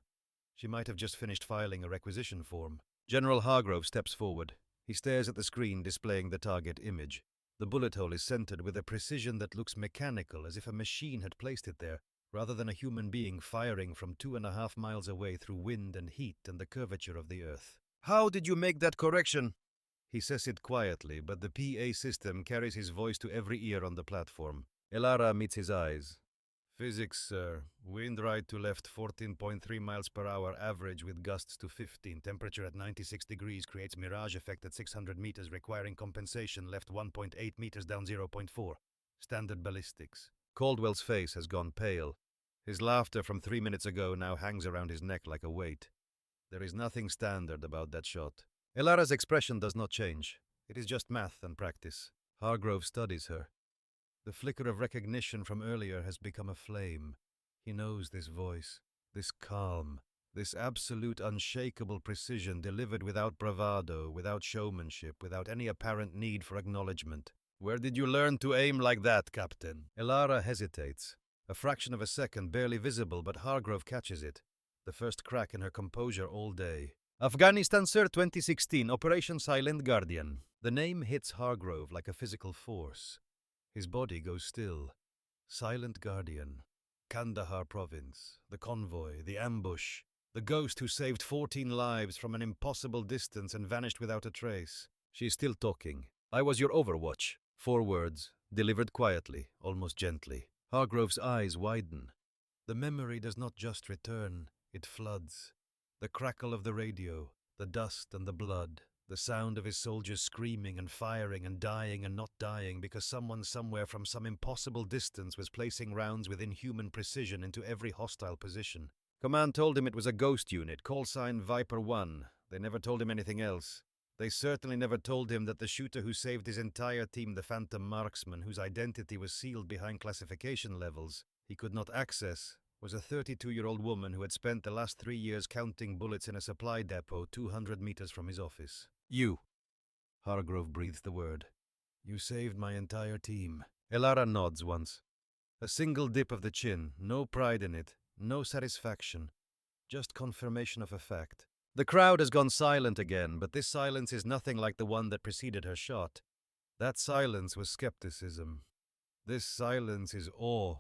She might have just finished filing a requisition form. General Hargrove steps forward. He stares at the screen displaying the target image. The bullet hole is centered with a precision that looks mechanical, as if a machine had placed it there, rather than a human being firing from 2.5 miles away through wind and heat and the curvature of the earth. "How did you make that correction?" He says it quietly, but the PA system carries his voice to every ear on the platform. Elara meets his eyes. "Physics, sir. Wind right to left 14.3 miles per hour average with gusts to 15. Temperature at 96 degrees creates mirage effect at 600 meters requiring compensation. Left 1.8 meters down 0.4. Standard ballistics." Caldwell's face has gone pale. His laughter from 3 minutes ago now hangs around his neck like a weight. There is nothing standard about that shot. Elara's expression does not change. It is just math and practice. Hargrove studies her. The flicker of recognition from earlier has become a flame. He knows this voice, this calm, this absolute unshakable precision delivered without bravado, without showmanship, without any apparent need for acknowledgement. "Where did you learn to aim like that, Captain?" Elara hesitates. A fraction of a second, barely visible, but Hargrove catches it. The first crack in her composure all day. "Afghanistan, sir, 2016, Operation Silent Guardian." The name hits Hargrove like a physical force. His body goes still. Silent Guardian. Kandahar province. The convoy. The ambush. The ghost who saved 14 lives from an impossible distance and vanished without a trace. She is still talking. "I was your overwatch." 4 words, delivered quietly, almost gently. Hargrove's eyes widen. The memory does not just return. It floods. The crackle of the radio, the dust and the blood, the sound of his soldiers screaming and firing and dying and not dying because someone somewhere from some impossible distance was placing rounds with inhuman precision into every hostile position. Command told him it was a ghost unit, call sign Viper 1. They never told him anything else. They certainly never told him that the shooter who saved his entire team, the Phantom Marksman, whose identity was sealed behind classification levels he could not access, was a 32-year-old woman who had spent the last 3 years counting bullets in a supply depot 200 meters from his office. "You." Hargrove breathes the word. "You saved my entire team." Elara nods once. A single dip of the chin, no pride in it, no satisfaction, just confirmation of a fact. The crowd has gone silent again, but this silence is nothing like the one that preceded her shot. That silence was skepticism. This silence is awe.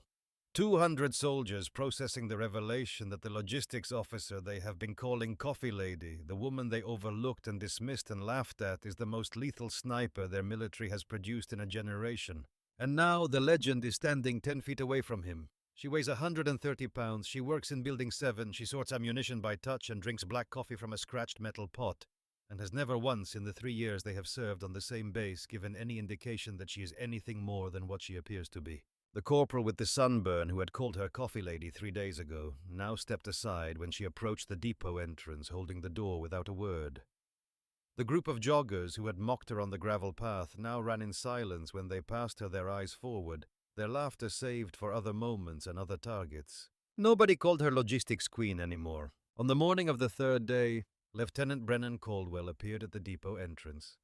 200 soldiers processing the revelation that the logistics officer they have been calling Coffee Lady, the woman they overlooked and dismissed and laughed at, is the most lethal sniper their military has produced in a generation. And now the legend is standing 10 feet away from him. She weighs 130 pounds, she works in Building 7, she sorts ammunition by touch and drinks black coffee from a scratched metal pot, and has never once in the 3 years they have served on the same base given any indication that she is anything more than what she appears to be. The corporal with the sunburn who had called her Coffee Lady 3 days ago now stepped aside when she approached the depot entrance, holding the door without a word. The group of joggers who had mocked her on the gravel path now ran in silence when they passed her, their eyes forward, their laughter saved for other moments and other targets. Nobody called her Logistics Queen anymore. On the morning of the 3rd day, Lieutenant Brennan Caldwell appeared at the depot entrance.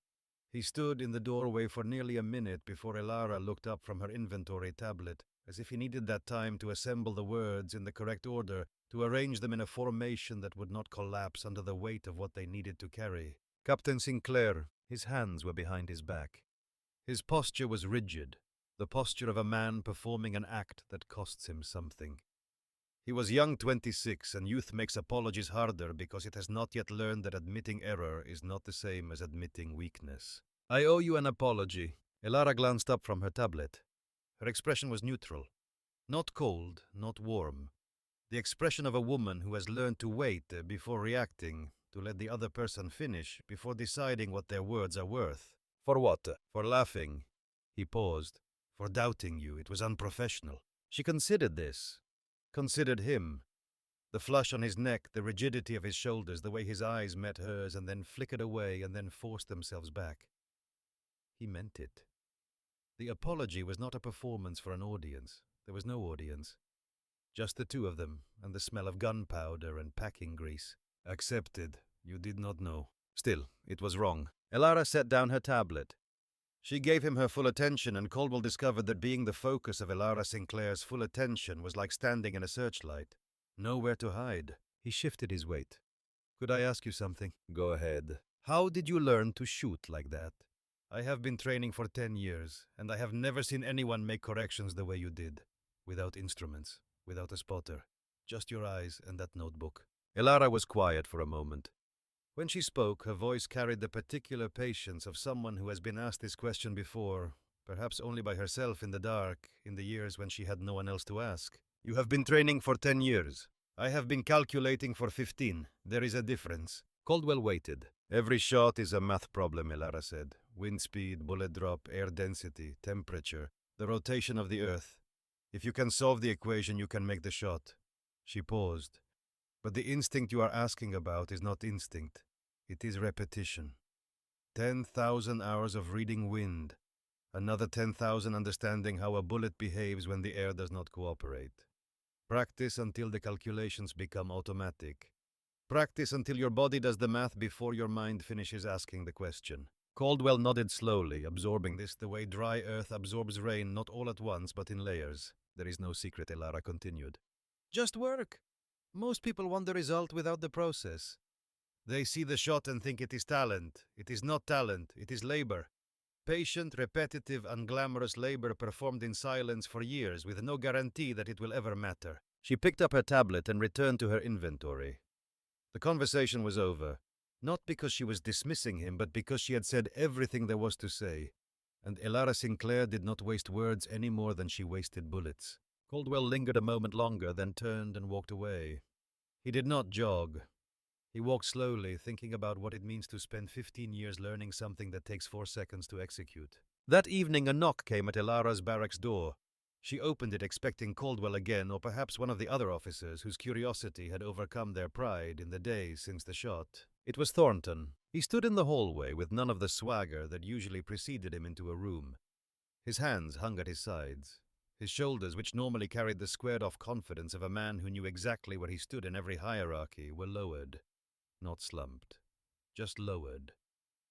He stood in the doorway for nearly a minute before Elara looked up from her inventory tablet, as if he needed that time to assemble the words in the correct order, to arrange them in a formation that would not collapse under the weight of what they needed to carry. Captain Sinclair, his hands were behind his back. His posture was rigid, the posture of a man performing an act that costs him something. He was young 26, and youth makes apologies harder because it has not yet learned that admitting error is not the same as admitting weakness. I owe you an apology. Elara glanced up from her tablet. Her expression was neutral. Not cold, not warm. The expression of a woman who has learned to wait before reacting, to let the other person finish before deciding what their words are worth. For what? For laughing. He paused. For doubting you. It was unprofessional. She considered this. Considered him. The flush on his neck, the rigidity of his shoulders, the way his eyes met hers and then flickered away and then forced themselves back. He meant it. The apology was not a performance for an audience. There was no audience. Just the two of them, and the smell of gunpowder and packing grease. Accepted. You did not know. Still, it was wrong. Elara set down her tablet. She gave him her full attention, and Caldwell discovered that being the focus of Elara Sinclair's full attention was like standing in a searchlight. Nowhere to hide. He shifted his weight. Could I ask you something? Go ahead. How did you learn to shoot like that? I have been training for 10 years, and I have never seen anyone make corrections the way you did. Without instruments, without a spotter. Just your eyes and that notebook. Elara was quiet for a moment. When she spoke, her voice carried the particular patience of someone who has been asked this question before, perhaps only by herself in the dark, in the years when she had no one else to ask. You have been training for 10 years. I have been calculating for 15. There is a difference. Caldwell waited. Every shot is a math problem, Elara said. Wind speed, bullet drop, air density, temperature, the rotation of the earth. If you can solve the equation, you can make the shot. She paused. But the instinct you are asking about is not instinct. It is repetition. 10,000 hours of reading wind. Another 10,000 understanding how a bullet behaves when the air does not cooperate. Practice until the calculations become automatic. Practice until your body does the math before your mind finishes asking the question. Caldwell nodded slowly, absorbing this the way dry earth absorbs rain, not all at once, but in layers. There is no secret, Elara continued. Just work. Most people want the result without the process. They see the shot and think it is talent. It is not talent, it is labor. Patient, repetitive, unglamorous labor performed in silence for years with no guarantee that it will ever matter. She picked up her tablet and returned to her inventory. The conversation was over, not because she was dismissing him, but because she had said everything there was to say, and Elara Sinclair did not waste words any more than she wasted bullets. Caldwell lingered a moment longer, then turned and walked away. He did not jog. He walked slowly, thinking about what it means to spend 15 years learning something that takes 4 seconds to execute. That evening a knock came at Elara's barracks door. She opened it expecting Caldwell again, or perhaps one of the other officers whose curiosity had overcome their pride in the days since the shot. It was Thornton. He stood in the hallway with none of the swagger that usually preceded him into a room. His hands hung at his sides. His shoulders, which normally carried the squared-off confidence of a man who knew exactly where he stood in every hierarchy, were lowered. Not slumped. Just lowered.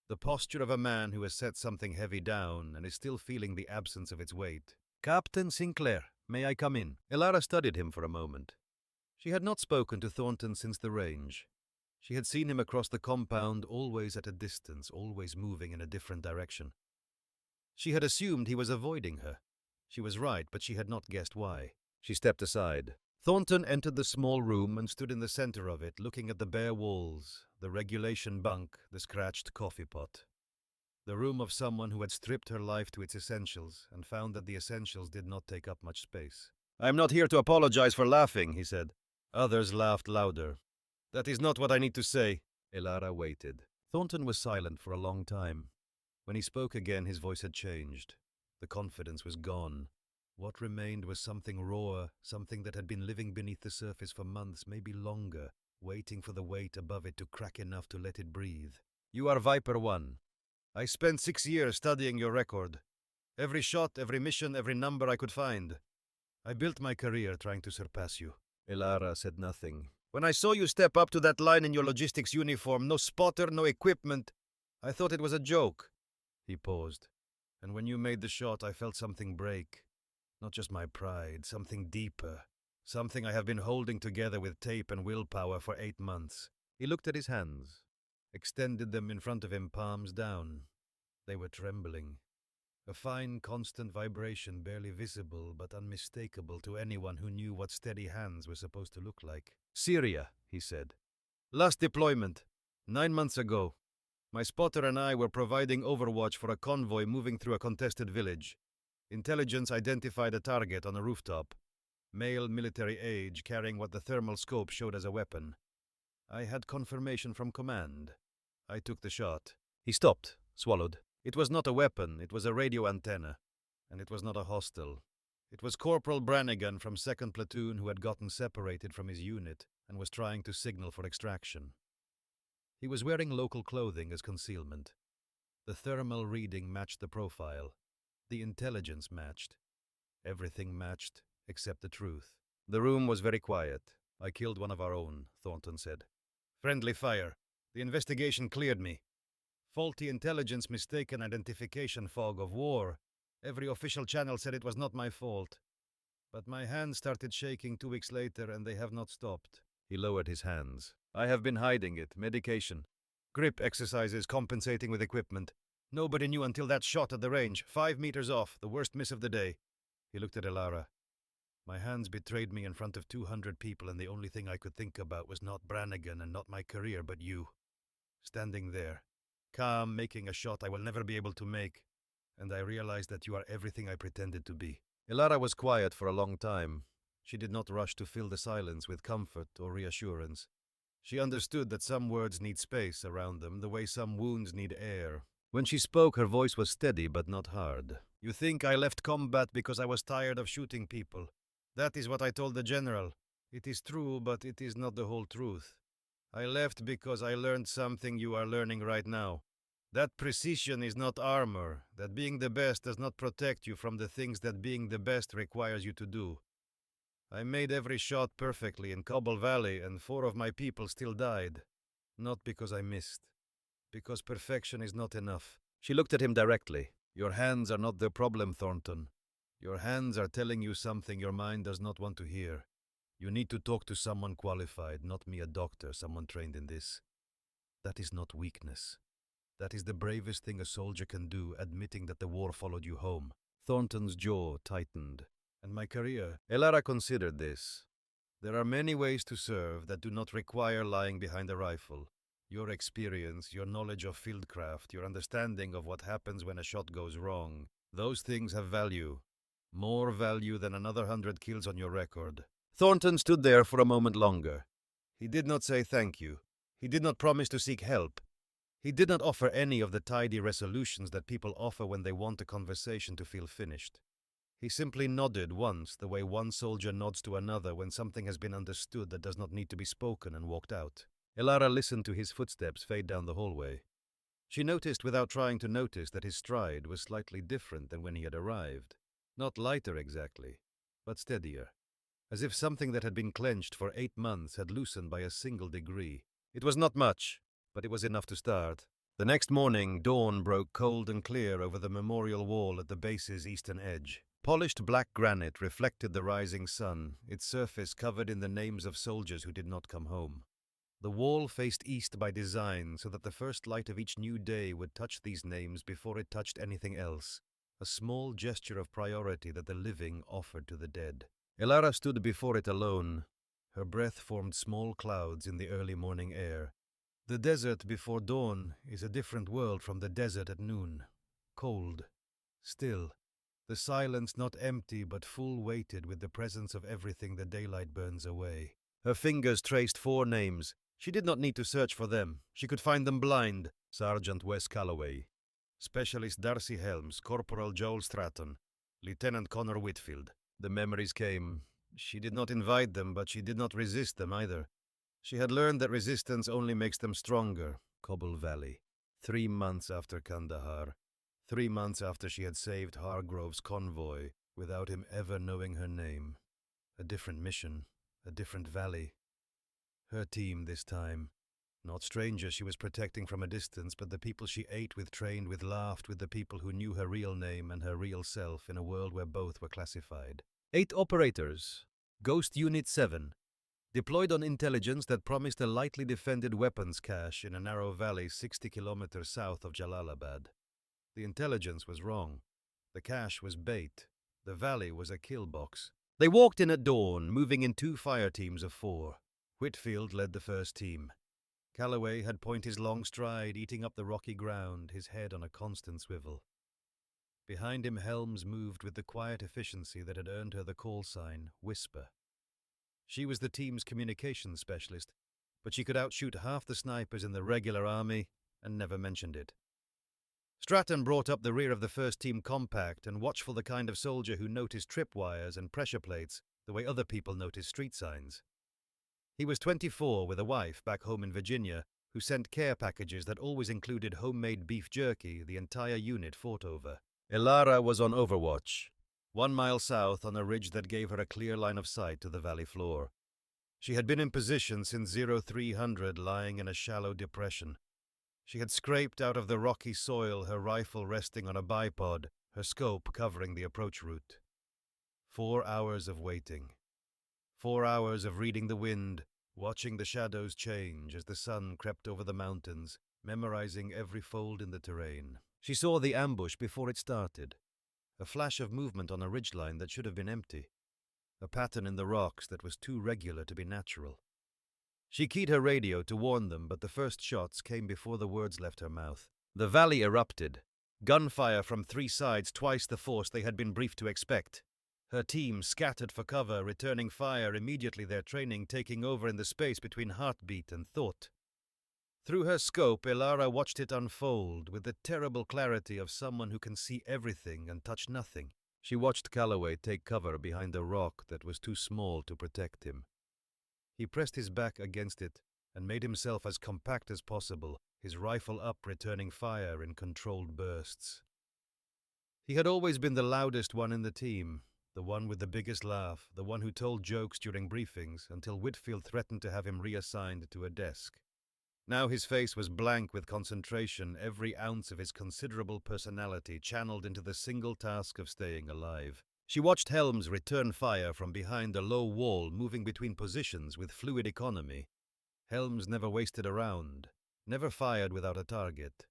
The posture of a man who has set something heavy down and is still feeling the absence of its weight. Captain Sinclair, may I come in? Elara studied him for a moment. She had not spoken to Thornton since the range. She had seen him across the compound, always at a distance, always moving in a different direction. She had assumed he was avoiding her. She was right, but she had not guessed why. She stepped aside. Thornton entered the small room and stood in the center of it, looking at the bare walls, the regulation bunk, the scratched coffee pot. The room of someone who had stripped her life to its essentials and found that the essentials did not take up much space. I am not here to apologize for laughing, he said. Others laughed louder. That is not what I need to say. Elara waited. Thornton was silent for a long time. When he spoke again, his voice had changed. The confidence was gone. What remained was something rawer, something that had been living beneath the surface for months, maybe longer, waiting for the weight above it to crack enough to let it breathe. You are Viper 1. I spent 6 years studying your record. Every shot, every mission, every number I could find. I built my career trying to surpass you. Elara said nothing. When I saw you step up to that line in your logistics uniform, no spotter, no equipment, I thought it was a joke. He paused. And when you made the shot, I felt something break. Not just my pride, something deeper. Something I have been holding together with tape and willpower for 8 months. He looked at his hands, extended them in front of him, palms down. They were trembling. A fine, constant vibration, barely visible but unmistakable to anyone who knew what steady hands were supposed to look like. Syria, he said. Last deployment, 9 months ago. My spotter and I were providing overwatch for a convoy moving through a contested village. Intelligence identified a target on a rooftop. Male military age carrying what the thermal scope showed as a weapon. I had confirmation from command. I took the shot. He stopped, swallowed. It was not a weapon, it was a radio antenna. And it was not a hostile. It was Corporal Brannigan from 2nd Platoon who had gotten separated from his unit and was trying to signal for extraction. He was wearing local clothing as concealment. The thermal reading matched the profile. The intelligence matched. Everything matched except the truth. The room was very quiet. I killed one of our own, Thornton said. Friendly fire. The investigation cleared me. Faulty intelligence, mistaken identification, fog of war. Every official channel said it was not my fault. But my hands started shaking 2 weeks later and they have not stopped. He lowered his hands. I have been hiding it. Medication. Grip exercises, compensating with equipment. Nobody knew until that shot at the range, 5 meters off, the worst miss of the day. He looked at Elara. My hands betrayed me in front of 200 people and the only thing I could think about was not Brannigan and not my career, but you. Standing there, calm, making a shot I will never be able to make. And I realized that you are everything I pretended to be. Elara was quiet for a long time. She did not rush to fill the silence with comfort or reassurance. She understood that some words need space around them, the way some wounds need air. When she spoke, her voice was steady but not hard. You think I left combat because I was tired of shooting people. That is what I told the general. It is true, but it is not the whole truth. I left because I learned something you are learning right now. That precision is not armor, that being the best does not protect you from the things that being the best requires you to do. I made every shot perfectly in Cobble Valley and 4 of my people still died. Not because I missed. Because perfection is not enough. She looked at him directly. Your hands are not the problem, Thornton. Your hands are telling you something your mind does not want to hear. You need to talk to someone qualified, not me, a doctor, someone trained in this. That is not weakness. That is the bravest thing a soldier can do, admitting that the war followed you home. Thornton's jaw tightened. And my career. Elara considered this. There are many ways to serve that do not require lying behind a rifle. Your experience, your knowledge of fieldcraft, your understanding of what happens when a shot goes wrong, those things have value. More value than another 100 kills on your record. Thornton stood there for a moment longer. He did not say thank you. He did not promise to seek help. He did not offer any of the tidy resolutions that people offer when they want a conversation to feel finished. He simply nodded once, the way one soldier nods to another when something has been understood that does not need to be spoken, and walked out. Elara listened to his footsteps fade down the hallway. She noticed without trying to notice that his stride was slightly different than when he had arrived. Not lighter exactly, but steadier. As if something that had been clenched for 8 months had loosened by a single degree. It was not much, but it was enough to start. The next morning, dawn broke cold and clear over the memorial wall at the base's eastern edge. Polished black granite reflected the rising sun, its surface covered in the names of soldiers who did not come home. The wall faced east by design so that the first light of each new day would touch these names before it touched anything else. A small gesture of priority that the living offered to the dead. Elara stood before it alone. Her breath formed small clouds in the early morning air. The desert before dawn is a different world from the desert at noon. Cold. Still. The silence not empty but full-weighted with the presence of everything the daylight burns away. Her fingers traced 4 names. She did not need to search for them. She could find them blind. Sergeant Wes Calloway. Specialist Darcy Helms, Corporal Joel Stratton, Lieutenant Connor Whitfield. The memories came. She did not invite them, but she did not resist them either. She had learned that resistance only makes them stronger. Cobble Valley. 3 months after Kandahar. 3 months after she had saved Hargrove's convoy, without him ever knowing her name. A different mission. A different valley. Her team this time. Not strangers she was protecting from a distance, but the people she ate with, trained with, laughed with, the people who knew her real name and her real self in a world where both were classified. 8 operators. Ghost Unit 7. Deployed on intelligence that promised a lightly defended weapons cache in a narrow valley 60 kilometers south of Jalalabad. The intelligence was wrong. The cache was bait. The valley was a kill box. They walked in at dawn, moving in 2 fire teams of 4. Whitfield led the first team. Calloway had pointed his long stride, eating up the rocky ground, his head on a constant swivel. Behind him, Helms moved with the quiet efficiency that had earned her the call sign, Whisper. She was the team's communications specialist, but she could outshoot half the snipers in the regular army and never mentioned it. Stratton brought up the rear of the first team compact and watchful, the kind of soldier who noticed tripwires and pressure plates the way other people notice street signs. He was 24 with a wife back home in Virginia who sent care packages that always included homemade beef jerky the entire unit fought over. Elara was on overwatch, 1 mile south on a ridge that gave her a clear line of sight to the valley floor. She had been in position since 0300, lying in a shallow depression. She had scraped out of the rocky soil, her rifle resting on a bipod, her scope covering the approach route. 4 hours of waiting. 4 hours of reading the wind, watching the shadows change as the sun crept over the mountains, memorizing every fold in the terrain. She saw the ambush before it started. A flash of movement on a ridgeline that should have been empty. A pattern in the rocks that was too regular to be natural. She keyed her radio to warn them, but the first shots came before the words left her mouth. The valley erupted. Gunfire from 3 sides, twice the force they had been briefed to expect. Her team scattered for cover, returning fire immediately, their training taking over in the space between heartbeat and thought. Through her scope, Elara watched it unfold with the terrible clarity of someone who can see everything and touch nothing. She watched Calloway take cover behind a rock that was too small to protect him. He pressed his back against it and made himself as compact as possible, his rifle up, returning fire in controlled bursts. He had always been the loudest one in the team, the one with the biggest laugh, the one who told jokes during briefings, until Whitfield threatened to have him reassigned to a desk. Now his face was blank with concentration, every ounce of his considerable personality channeled into the single task of staying alive. She watched Helms return fire from behind a low wall, moving between positions with fluid economy. Helms never wasted a round, never fired without a target.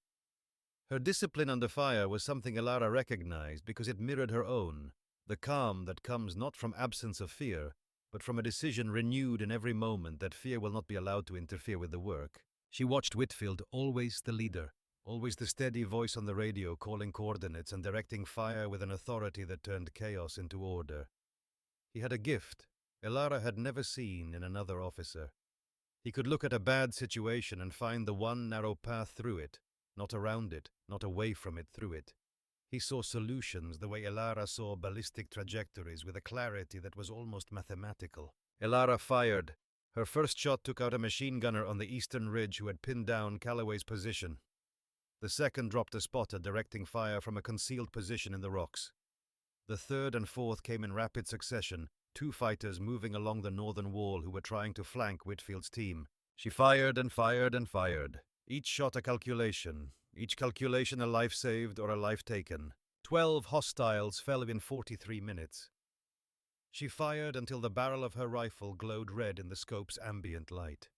Her discipline under fire was something Elara recognized because it mirrored her own, the calm that comes not from absence of fear, but from a decision renewed in every moment that fear will not be allowed to interfere with the work. She watched Whitfield, always the leader, always the steady voice on the radio calling coordinates and directing fire with an authority that turned chaos into order. He had a gift Elara had never seen in another officer. He could look at a bad situation and find the one narrow path through it, not around it, not away from it, through it. He saw solutions the way Elara saw ballistic trajectories, with a clarity that was almost mathematical. Elara fired. Her first shot took out a machine gunner on the eastern ridge who had pinned down Calloway's position. The second dropped a spotter, directing fire from a concealed position in the rocks. The third and fourth came in rapid succession, 2 fighters moving along the northern wall who were trying to flank Whitfield's team. She fired and fired and fired. Each shot a calculation. Each calculation a life saved or a life taken. 12 hostiles fell in 43 minutes. She fired until the barrel of her rifle glowed red in the scope's ambient light.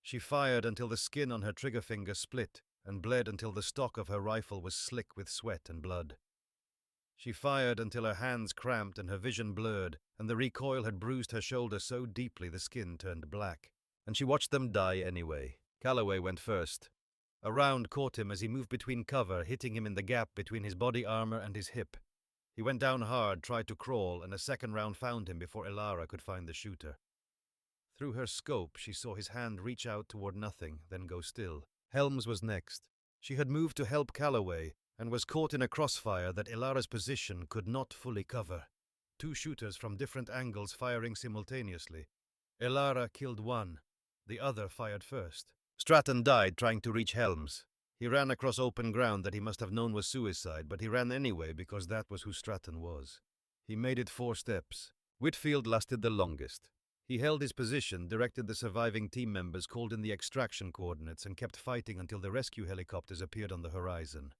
She fired until the skin on her trigger finger split and bled until the stock of her rifle was slick with sweat and blood. She fired until her hands cramped and her vision blurred, and the recoil had bruised her shoulder so deeply the skin turned black. And she watched them die anyway. Calloway went first. A round caught him as he moved between cover, hitting him in the gap between his body armor and his hip. He went down hard, tried to crawl, and a second round found him before Elara could find the shooter. Through her scope, she saw his hand reach out toward nothing, then go still. Helms was next. She had moved to help Calloway, and was caught in a crossfire that Elara's position could not fully cover. 2 shooters from different angles firing simultaneously. Elara killed one. The other fired first. Stratton died trying to reach Helms. He ran across open ground that he must have known was suicide, but he ran anyway because that was who Stratton was. He made it 4 steps. Whitfield lasted the longest. He held his position, directed the surviving team members, called in the extraction coordinates, and kept fighting until the rescue helicopters appeared on the horizon.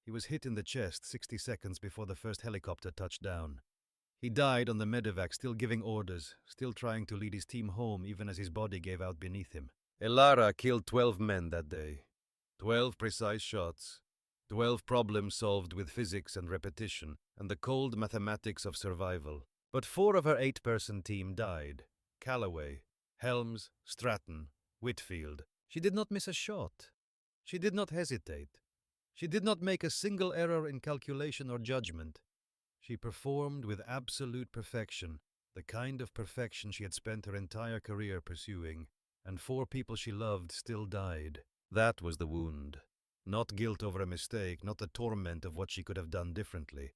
He was hit in the chest 60 seconds before the first helicopter touched down. He died on the medevac, still giving orders, still trying to lead his team home even as his body gave out beneath him. Elara killed 12 men that day. 12 precise shots. 12 problems solved with physics and repetition, and the cold mathematics of survival. But 4 of her 8-person team died. Calloway, Helms, Stratton, Whitfield. She did not miss a shot. She did not hesitate. She did not make a single error in calculation or judgment. She performed with absolute perfection, the kind of perfection she had spent her entire career pursuing, and 4 people she loved still died. That was the wound. Not guilt over a mistake, not the torment of what she could have done differently.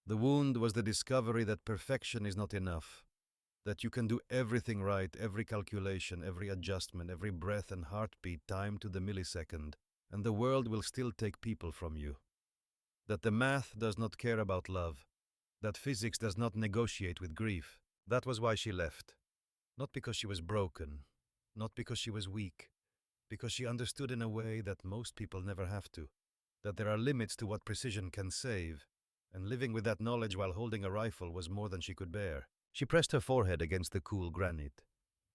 The wound was the discovery that perfection is not enough, that you can do everything right, every calculation, every adjustment, every breath and heartbeat timed to the millisecond, and the world will still take people from you. That the math does not care about love, that physics does not negotiate with grief. That was why she left. Not because she was broken, not because she was weak, because she understood in a way that most people never have to, that there are limits to what precision can save, and living with that knowledge while holding a rifle was more than she could bear. She pressed her forehead against the cool granite.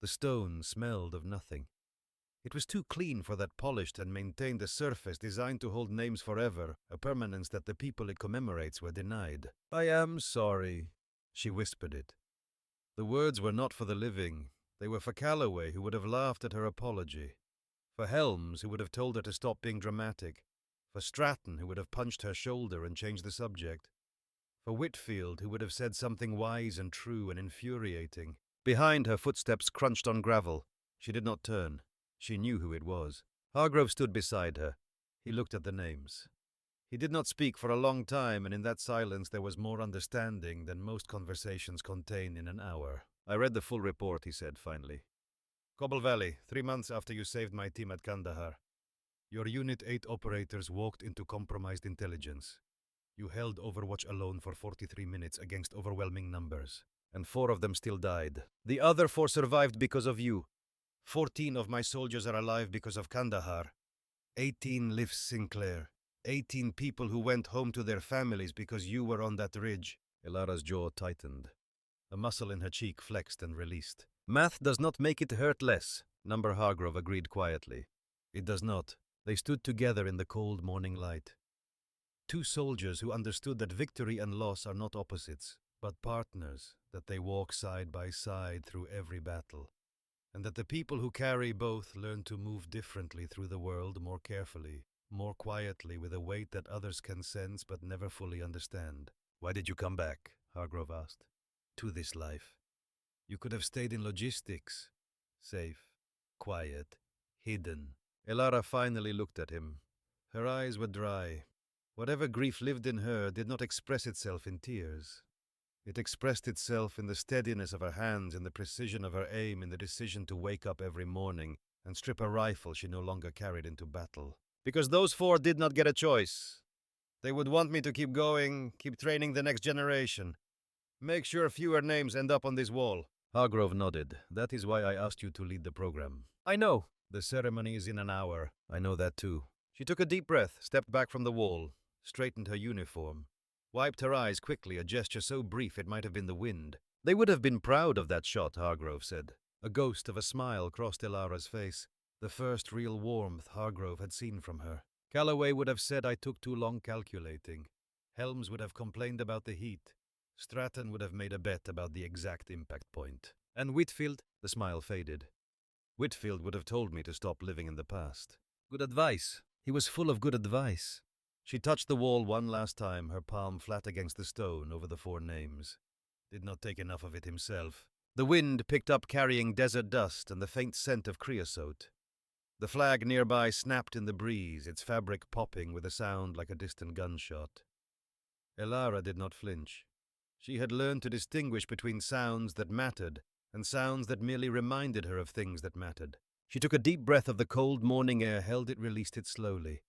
The stone smelled of nothing. It was too clean for that polished and maintained a surface designed to hold names forever, a permanence that the people it commemorates were denied. "I am sorry," she whispered it. The words were not for the living. They were for Calloway, who would have laughed at her apology. For Helms, who would have told her to stop being dramatic. For Stratton, who would have punched her shoulder and changed the subject. For Whitfield, who would have said something wise and true and infuriating. Behind her, footsteps crunched on gravel. She did not turn. She knew who it was. Hargrove stood beside her. He looked at the names. He did not speak for a long time, and in that silence there was more understanding than most conversations contain in an hour. "I read the full report," he said finally. "Cobble Valley, 3 months after you saved my team at Kandahar. Your Unit 8 operators walked into compromised intelligence. You held Overwatch alone for 43 minutes against overwhelming numbers, and 4 of them still died. The other 4 survived because of you. 14 of my soldiers are alive because of Kandahar. 18 lives Sinclair. 18 people who went home to their families because you were on that ridge." Elara's jaw tightened. A muscle in her cheek flexed and released. "Math does not make it hurt less," Number Hargrove agreed quietly. "It does not." They stood together in the cold morning light. 2 soldiers who understood that victory and loss are not opposites, but partners, that they walk side by side through every battle, and that the people who carry both learn to move differently through the world, more carefully, more quietly, with a weight that others can sense but never fully understand. "Why did you come back?" Hargrove asked. "To this life. You could have stayed in logistics. Safe, quiet, hidden." Elara finally looked at him. Her eyes were dry. Whatever grief lived in her did not express itself in tears. It expressed itself in the steadiness of her hands, in the precision of her aim, in the decision to wake up every morning and strip a rifle she no longer carried into battle. "Because those 4 did not get a choice. They would want me to keep going, keep training the next generation. Make sure fewer names end up on this wall." Hargrove nodded. "That is why I asked you to lead the program." "I know." "The ceremony is in an hour." "I know that too." She took a deep breath, stepped back from the wall, straightened her uniform, wiped her eyes quickly, a gesture so brief it might have been the wind. "They would have been proud of that shot," Hargrove said. A ghost of a smile crossed Elara's face, the first real warmth Hargrove had seen from her. Calloway would have said I took too long calculating. Helms would have complained about the heat. Stratton would have made a bet about the exact impact point. And Whitfield, the smile faded. Whitfield would have told me to stop living in the past. Good advice. He was full of good advice. She touched the wall one last time, her palm flat against the stone over the 4 names. Did not take enough of it himself. The wind picked up, carrying desert dust and the faint scent of creosote. The flag nearby snapped in the breeze, its fabric popping with a sound like a distant gunshot. Elara did not flinch. She had learned to distinguish between sounds that mattered and sounds that merely reminded her of things that mattered. She took a deep breath of the cold morning air, held it, released it slowly.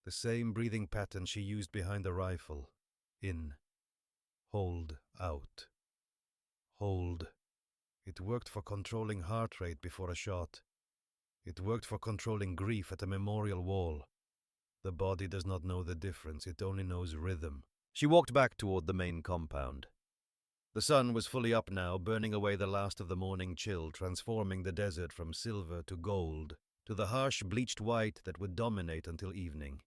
The same breathing pattern she used behind the rifle. In. Hold. Out. Hold. It worked for controlling heart rate before a shot. It worked for controlling grief at a memorial wall. The body does not know the difference, it only knows rhythm. She walked back toward the main compound. The sun was fully up now, burning away the last of the morning chill, transforming the desert from silver to gold, to the harsh bleached white that would dominate until evening.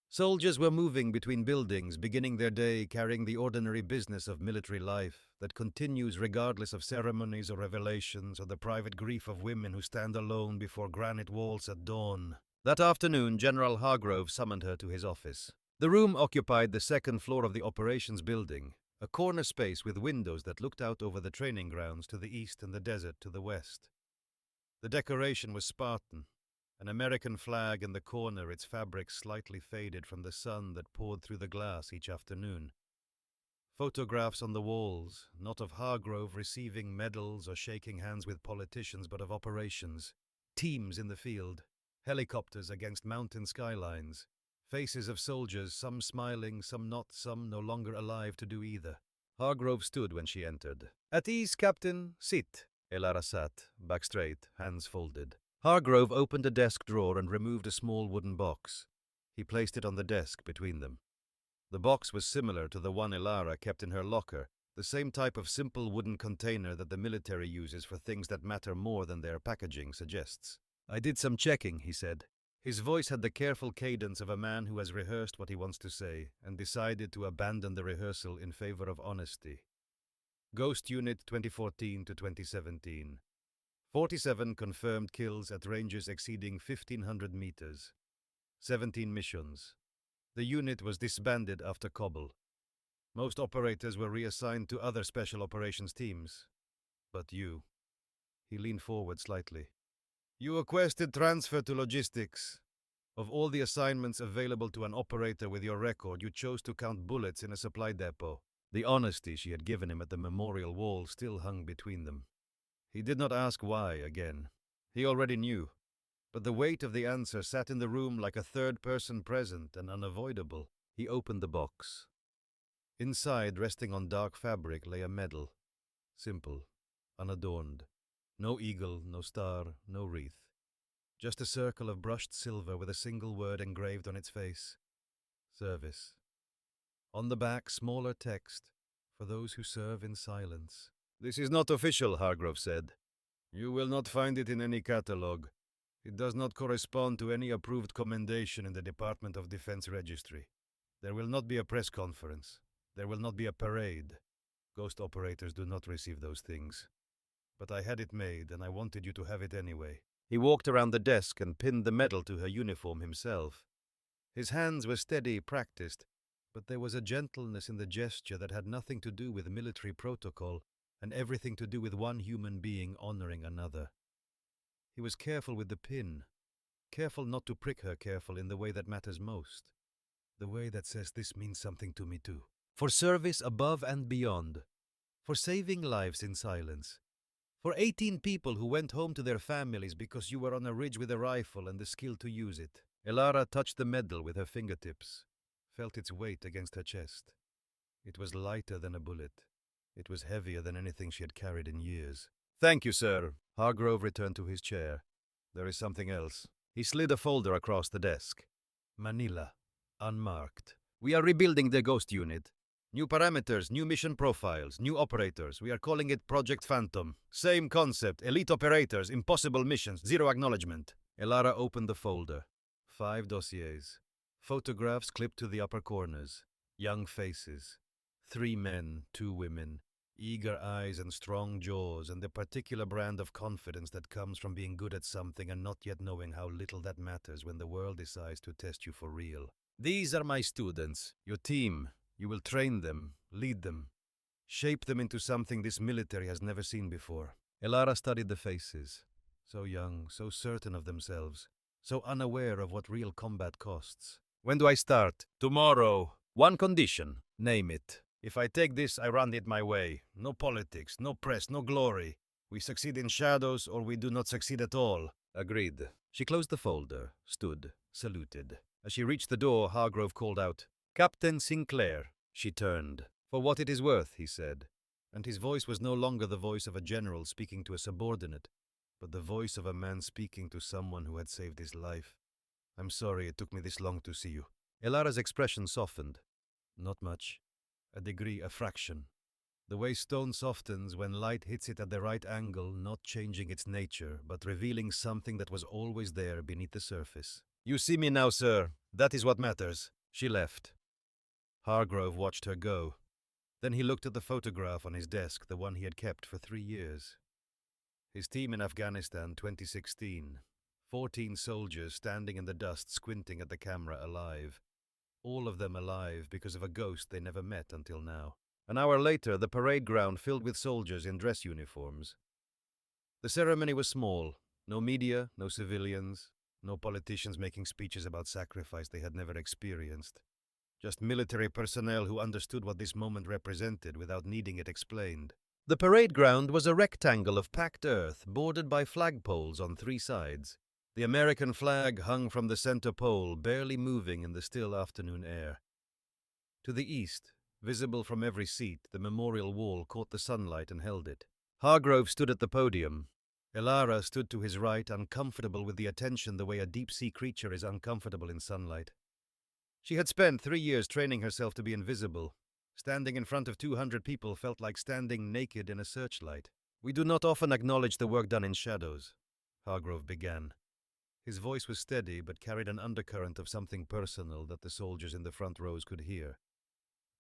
Soldiers were moving between buildings, beginning their day carrying the ordinary business of military life that continues regardless of ceremonies or revelations or the private grief of women who stand alone before granite walls at dawn. That afternoon, General Hargrove summoned her to his office. The room occupied the second floor of the operations building, a corner space with windows that looked out over the training grounds to the east and the desert to the west. The decoration was Spartan, an American flag in the corner, its fabric slightly faded from the sun that poured through the glass each afternoon. Photographs on the walls, not of Hargrove receiving medals or shaking hands with politicians, but of operations, teams in the field, helicopters against mountain skylines, faces of soldiers, some smiling, some not, some no longer alive to do either. Hargrove stood when she entered. "At ease, Captain. Sit." Elara sat, back straight, hands folded. Hargrove opened a desk drawer and removed a small wooden box. He placed it on the desk between them. The box was similar to the one Elara kept in her locker, the same type of simple wooden container that the military uses for things that matter more than their packaging suggests. "I did some checking," he said. His voice had the careful cadence of a man who has rehearsed what he wants to say and decided to abandon the rehearsal in favor of honesty. Ghost Unit 2014 to 2017. 47 confirmed kills at ranges exceeding 1,500 meters. 17 missions. The unit was disbanded after Kabul. Most operators were reassigned to other special operations teams. But you. He leaned forward slightly. You requested transfer to logistics. Of all the assignments available to an operator with your record, you chose to count bullets in a supply depot. The honesty she had given him at the memorial wall still hung between them. He did not ask why again. He already knew. But the weight of the answer sat in the room like a third person present and unavoidable. He opened the box. Inside, resting on dark fabric, lay a medal. Simple, unadorned. No eagle, no star, no wreath. Just a circle of brushed silver with a single word engraved on its face. Service. On the back, smaller text, for those who serve in silence. "This is not official," Hargrove said. "You will not find it in any catalogue. It does not correspond to any approved commendation in the Department of Defense Registry. There will not be a press conference. There will not be a parade. Ghost operators do not receive those things. But I had it made, and I wanted you to have it anyway." He walked around the desk and pinned the medal to her uniform himself. His hands were steady, practiced, but there was a gentleness in the gesture that had nothing to do with military protocol and everything to do with one human being honoring another. He was careful with the pin, careful not to prick her, careful in the way that matters most, the way that says this means something to me too. For service above and beyond, for saving lives in silence, for 18 people who went home to their families because you were on a ridge with a rifle and the skill to use it. Elara touched the medal with her fingertips, felt its weight against her chest. It was lighter than a bullet. It was heavier than anything she had carried in years. "Thank you, sir." Hargrove returned to his chair. "There is something else." He slid a folder across the desk. "Manila. Unmarked. We are rebuilding the Ghost Unit. New parameters, new mission profiles, new operators. We are calling it Project Phantom. Same concept, elite operators, impossible missions, zero acknowledgement." Elara opened the folder. 5 dossiers. Photographs clipped to the upper corners. Young faces. 3 men, 2 women. Eager eyes and strong jaws, and the particular brand of confidence that comes from being good at something and not yet knowing how little that matters when the world decides to test you for real. "These are my students, your team. You will train them, lead them, shape them into something this military has never seen before." Elara studied the faces. So young, so certain of themselves, so unaware of what real combat costs. "When do I start?" "Tomorrow. One condition. Name it. If I take this, I run it my way. No politics, no press, no glory. We succeed in shadows, or we do not succeed at all." Agreed. She closed the folder, stood, saluted. As she reached the door, Hargrove called out, "Captain Sinclair." She turned. "For what it is worth," he said. and his voice was no longer the voice of a general speaking to a subordinate, but the voice of a man speaking to someone who had saved his life. "I'm sorry it took me this long to see you." Elara's expression softened. "Not much. A degree, a fraction. The way stone softens when light hits it at the right angle, not changing its nature, but revealing something that was always there beneath the surface. You see me now, sir. That is what matters." She left. Hargrove watched her go. Then he looked at the photograph on his desk, the one he had kept for 3 years. His team in Afghanistan, 2016. 14 soldiers standing in the dust, squinting at the camera, alive. All of them alive because of a ghost they never met until now. An hour later, the parade ground filled with soldiers in dress uniforms. The ceremony was small. No media, no civilians, no politicians making speeches about sacrifice they had never experienced. Just military personnel who understood what this moment represented without needing it explained. The parade ground was a rectangle of packed earth bordered by flagpoles on 3 sides. The American flag hung from the center pole, barely moving in the still afternoon air. To the east, visible from every seat, the memorial wall caught the sunlight and held it. Hargrove stood at the podium. Elara stood to his right, uncomfortable with the attention the way a deep-sea creature is uncomfortable in sunlight. She had spent 3 years training herself to be invisible. Standing in front of 200 people felt like standing naked in a searchlight. "We do not often acknowledge the work done in shadows," Hargrove began. His voice was steady but carried an undercurrent of something personal that the soldiers in the front rows could hear.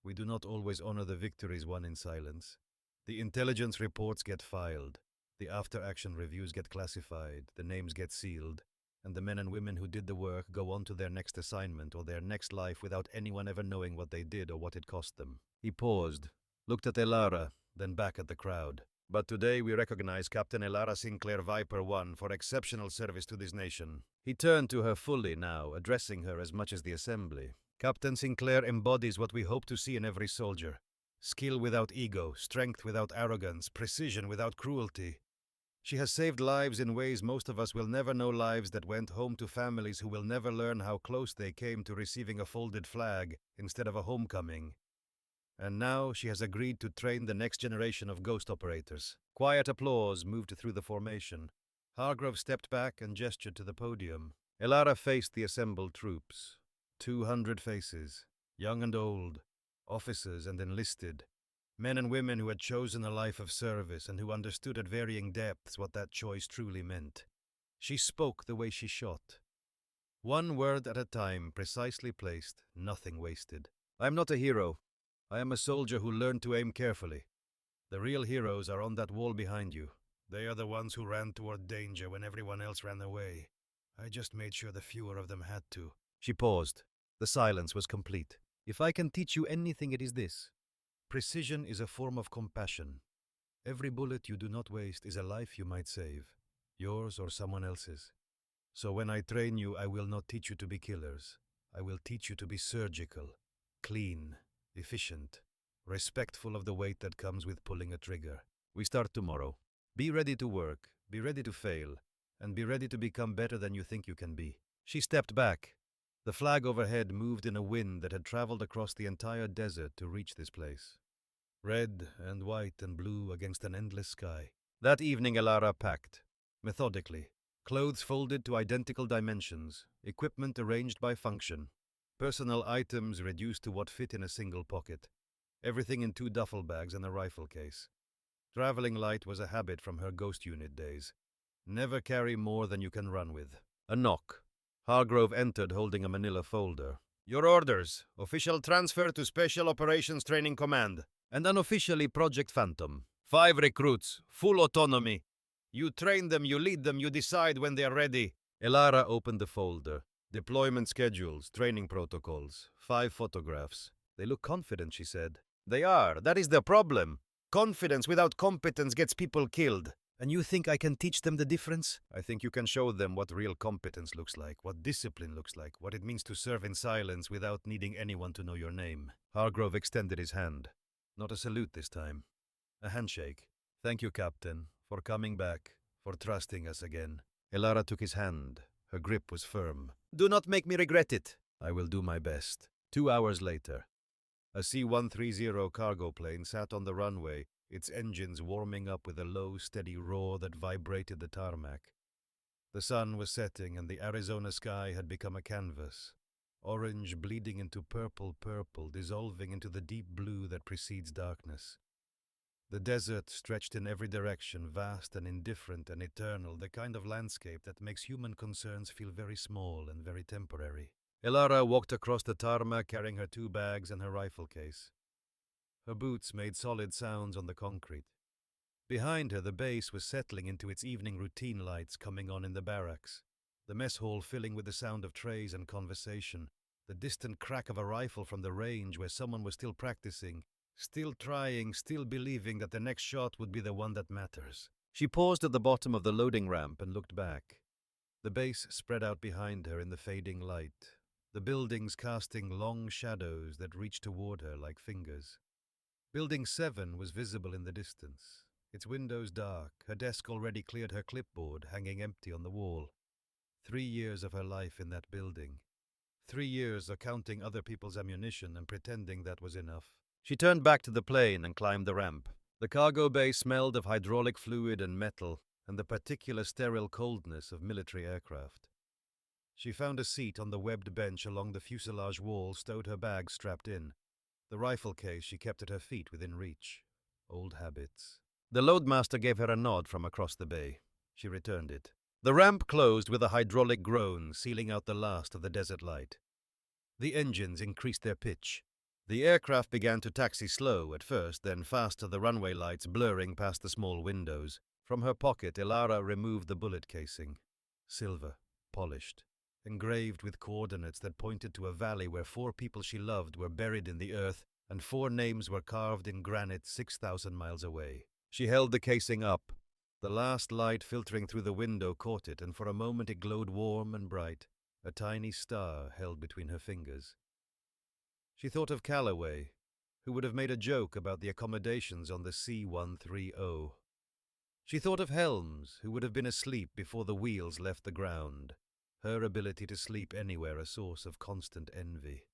"We do not always honor the victories won in silence. The intelligence reports get filed, the after-action reviews get classified, the names get sealed, and the men and women who did the work go on to their next assignment or their next life without anyone ever knowing what they did or what it cost them." He paused, looked at Elara, then back at the crowd. "But today we recognize Captain Elara Sinclair Viper 1 for exceptional service to this nation." He turned to her fully now, addressing her as much as the assembly. "Captain Sinclair embodies what we hope to see in every soldier. Skill without ego, strength without arrogance, precision without cruelty. She has saved lives in ways most of us will never know, lives that went home to families who will never learn how close they came to receiving a folded flag instead of a homecoming. And now she has agreed to train the next generation of ghost operators." Quiet applause moved through the formation. Hargrove stepped back and gestured to the podium. Elara faced the assembled troops. 200 faces, young and old, officers and enlisted. Men and women who had chosen a life of service and who understood at varying depths what that choice truly meant. She spoke the way she shot. One word at a time, precisely placed, nothing wasted. "I am not a hero. I am a soldier who learned to aim carefully. The real heroes are on that wall behind you. They are the ones who ran toward danger when everyone else ran away. I just made sure the fewer of them had to." She paused. The silence was complete. "If I can teach you anything, it is this. Precision is a form of compassion. Every bullet you do not waste is a life you might save, yours or someone else's. So when I train you, I will not teach you to be killers. I will teach you to be surgical, clean, efficient, respectful of the weight that comes with pulling a trigger. We start tomorrow. Be ready to work, be ready to fail, and be ready to become better than you think you can be." She stepped back. The flag overhead moved in a wind that had traveled across the entire desert to reach this place. Red and white and blue against an endless sky. That evening Elara packed, methodically. Clothes folded to identical dimensions, equipment arranged by function, personal items reduced to what fit in a single pocket, everything in 2 duffel bags and a rifle case. Traveling light was a habit from her ghost unit days. Never carry more than you can run with. A knock. Hargrove entered holding a manila folder. "Your orders. Official transfer to Special Operations Training Command. And unofficially Project Phantom. 5 recruits. Full autonomy. You train them, you lead them, you decide when they are ready." Elara opened the folder. Deployment schedules, training protocols, 5 photographs. "They look confident," she said. "They are. That is the problem. Confidence without competence gets people killed. And you think I can teach them the difference? I think you can show them what real competence looks like, what discipline looks like, what it means to serve in silence without needing anyone to know your name." Hargrove extended his hand. Not a salute this time. A handshake. "Thank you, Captain, for coming back, for trusting us again." Elara took his hand. Her grip was firm. "Do not make me regret it." "I will do my best." 2 hours later. A C-130 cargo plane sat on the runway, its engines warming up with a low, steady roar that vibrated the tarmac. The sun was setting and the Arizona sky had become a canvas, orange bleeding into purple, dissolving into the deep blue that precedes darkness. The desert stretched in every direction, vast and indifferent and eternal, the kind of landscape that makes human concerns feel very small and very temporary. Elara walked across the tarmac carrying her 2 bags and her rifle case. Her boots made solid sounds on the concrete. Behind her, the base was settling into its evening routine, lights coming on in the barracks, the mess hall filling with the sound of trays and conversation, the distant crack of a rifle from the range where someone was still practicing, still trying, still believing that the next shot would be the one that matters. She paused at the bottom of the loading ramp and looked back. The base spread out behind her in the fading light, the buildings casting long shadows that reached toward her like fingers. Building 7 was visible in the distance, its windows dark, her desk already cleared, her clipboard hanging empty on the wall. 3 years of her life in that building. 3 years of counting other people's ammunition and pretending that was enough. She turned back to the plane and climbed the ramp. The cargo bay smelled of hydraulic fluid and metal and the particular sterile coldness of military aircraft. She found a seat on the webbed bench along the fuselage wall, stowed her bag strapped in. The rifle case she kept at her feet within reach. Old habits. The loadmaster gave her a nod from across the bay. She returned it. The ramp closed with a hydraulic groan, sealing out the last of the desert light. The engines increased their pitch. The aircraft began to taxi slow at first, then faster, the runway lights blurring past the small windows. From her pocket, Elara removed the bullet casing. Silver, polished, engraved with coordinates that pointed to a valley where 4 people she loved were buried in the earth and 4 names were carved in granite 6,000 miles away. She held the casing up. The last light filtering through the window caught it, and for a moment it glowed warm and bright, a tiny star held between her fingers. She thought of Calloway, who would have made a joke about the accommodations on the C-130. She thought of Helms, who would have been asleep before the wheels left the ground, her ability to sleep anywhere a source of constant envy.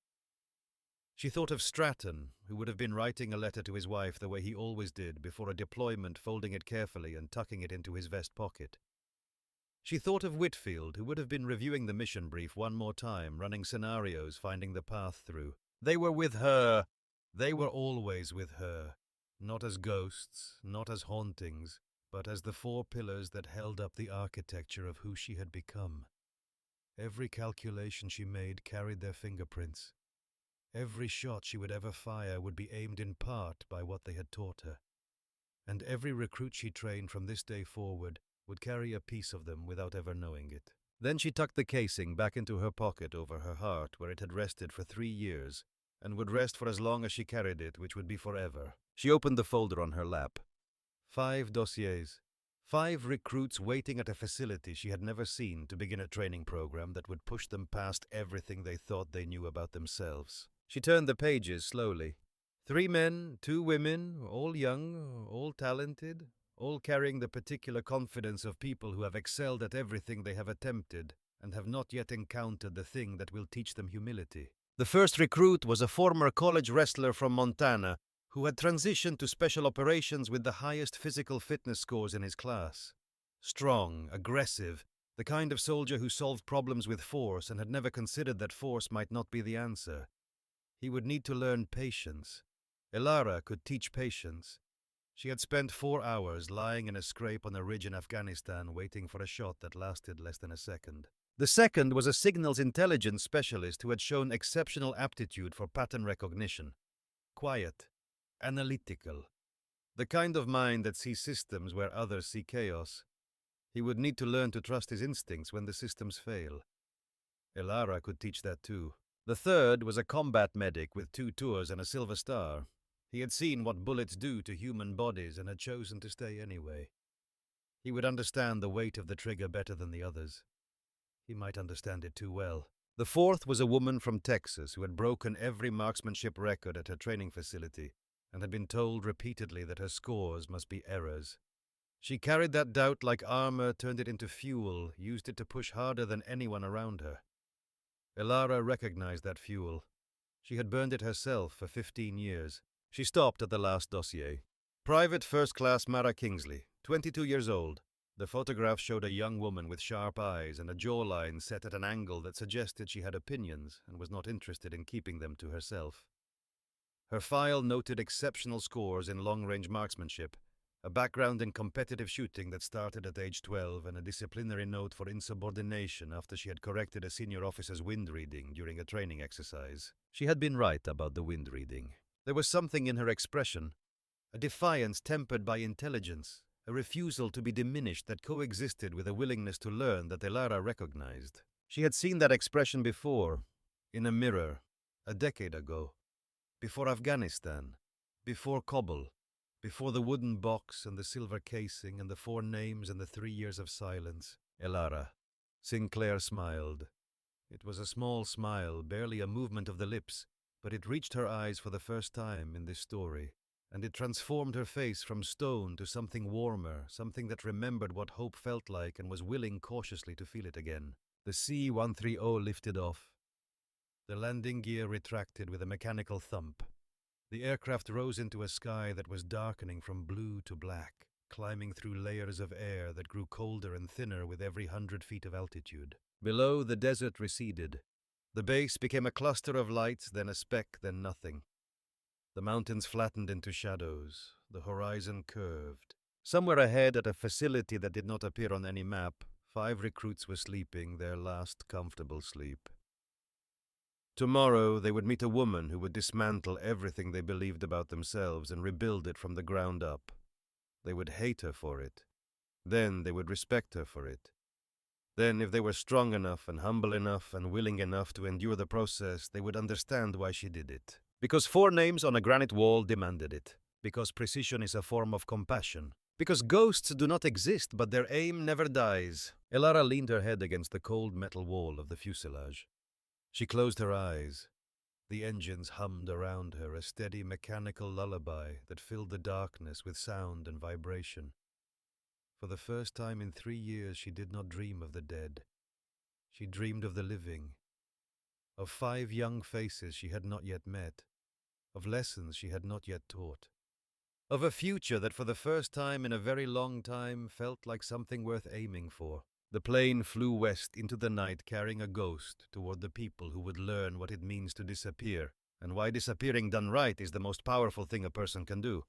She thought of Stratton, who would have been writing a letter to his wife the way he always did before a deployment, folding it carefully and tucking it into his vest pocket. She thought of Whitfield, who would have been reviewing the mission brief one more time, running scenarios, finding the path through. They were with her. They were always with her. Not as ghosts, not as hauntings, but as the 4 pillars that held up the architecture of who she had become. Every calculation she made carried their fingerprints. Every shot she would ever fire would be aimed in part by what they had taught her. And every recruit she trained from this day forward would carry a piece of them without ever knowing it. Then she tucked the casing back into her pocket over her heart, where it had rested for 3 years, and would rest for as long as she carried it, which would be forever. She opened the folder on her lap. 5 dossiers. 5 recruits waiting at a facility she had never seen to begin a training program that would push them past everything they thought they knew about themselves. She turned the pages slowly. 3 men, 2 women, all young, all talented, all carrying the particular confidence of people who have excelled at everything they have attempted and have not yet encountered the thing that will teach them humility. The first recruit was a former college wrestler from Montana who had transitioned to special operations with the highest physical fitness scores in his class. Strong, aggressive, the kind of soldier who solved problems with force and had never considered that force might not be the answer. He would need to learn patience. Elara could teach patience. She had spent 4 hours lying in a scrape on a ridge in Afghanistan waiting for a shot that lasted less than a second. The second was a signals intelligence specialist who had shown exceptional aptitude for pattern recognition. Quiet, analytical, the kind of mind that sees systems where others see chaos. He would need to learn to trust his instincts when the systems fail. Elara could teach that too. The third was a combat medic with 2 tours and a Silver Star. He had seen what bullets do to human bodies and had chosen to stay anyway. He would understand the weight of the trigger better than the others. He might understand it too well. The fourth was a woman from Texas who had broken every marksmanship record at her training facility and had been told repeatedly that her scores must be errors. She carried that doubt like armor, turned it into fuel, used it to push harder than anyone around her. Elara recognized that fuel. She had burned it herself for 15 years. She stopped at the last dossier. Private First Class Mara Kingsley, 22 years old. The photograph showed a young woman with sharp eyes and a jawline set at an angle that suggested she had opinions and was not interested in keeping them to herself. Her file noted exceptional scores in long-range marksmanship, a background in competitive shooting that started at age 12, and a disciplinary note for insubordination after she had corrected a senior officer's wind reading during a training exercise. She had been right about the wind reading. There was something in her expression, a defiance tempered by intelligence, a refusal to be diminished that coexisted with a willingness to learn that Elara recognized. She had seen that expression before, in a mirror, a decade ago, before Afghanistan, before Kabul, before the wooden box and the silver casing and the 4 names and the 3 years of silence. Elara. Sinclair smiled. It was a small smile, barely a movement of the lips, but it reached her eyes for the first time in this story, and it transformed her face from stone to something warmer, something that remembered what hope felt like and was willing cautiously to feel it again. The C-130 lifted off. The landing gear retracted with a mechanical thump. The aircraft rose into a sky that was darkening from blue to black, climbing through layers of air that grew colder and thinner with every 100 feet of altitude. Below, the desert receded. The base became a cluster of lights, then a speck, then nothing. The mountains flattened into shadows. The horizon curved. Somewhere ahead, at a facility that did not appear on any map, 5 recruits were sleeping their last comfortable sleep. Tomorrow, they would meet a woman who would dismantle everything they believed about themselves and rebuild it from the ground up. They would hate her for it. Then they would respect her for it. Then, if they were strong enough and humble enough and willing enough to endure the process, they would understand why she did it. Because 4 names on a granite wall demanded it. Because precision is a form of compassion. Because ghosts do not exist, but their aim never dies. Elara leaned her head against the cold metal wall of the fuselage. She closed her eyes. The engines hummed around her, a steady mechanical lullaby that filled the darkness with sound and vibration. For the first time in 3 years, she did not dream of the dead. She dreamed of the living, of 5 young faces she had not yet met, of lessons she had not yet taught, of a future that for the first time in a very long time felt like something worth aiming for. The plane flew west into the night, carrying a ghost toward the people who would learn what it means to disappear, and why disappearing done right is the most powerful thing a person can do.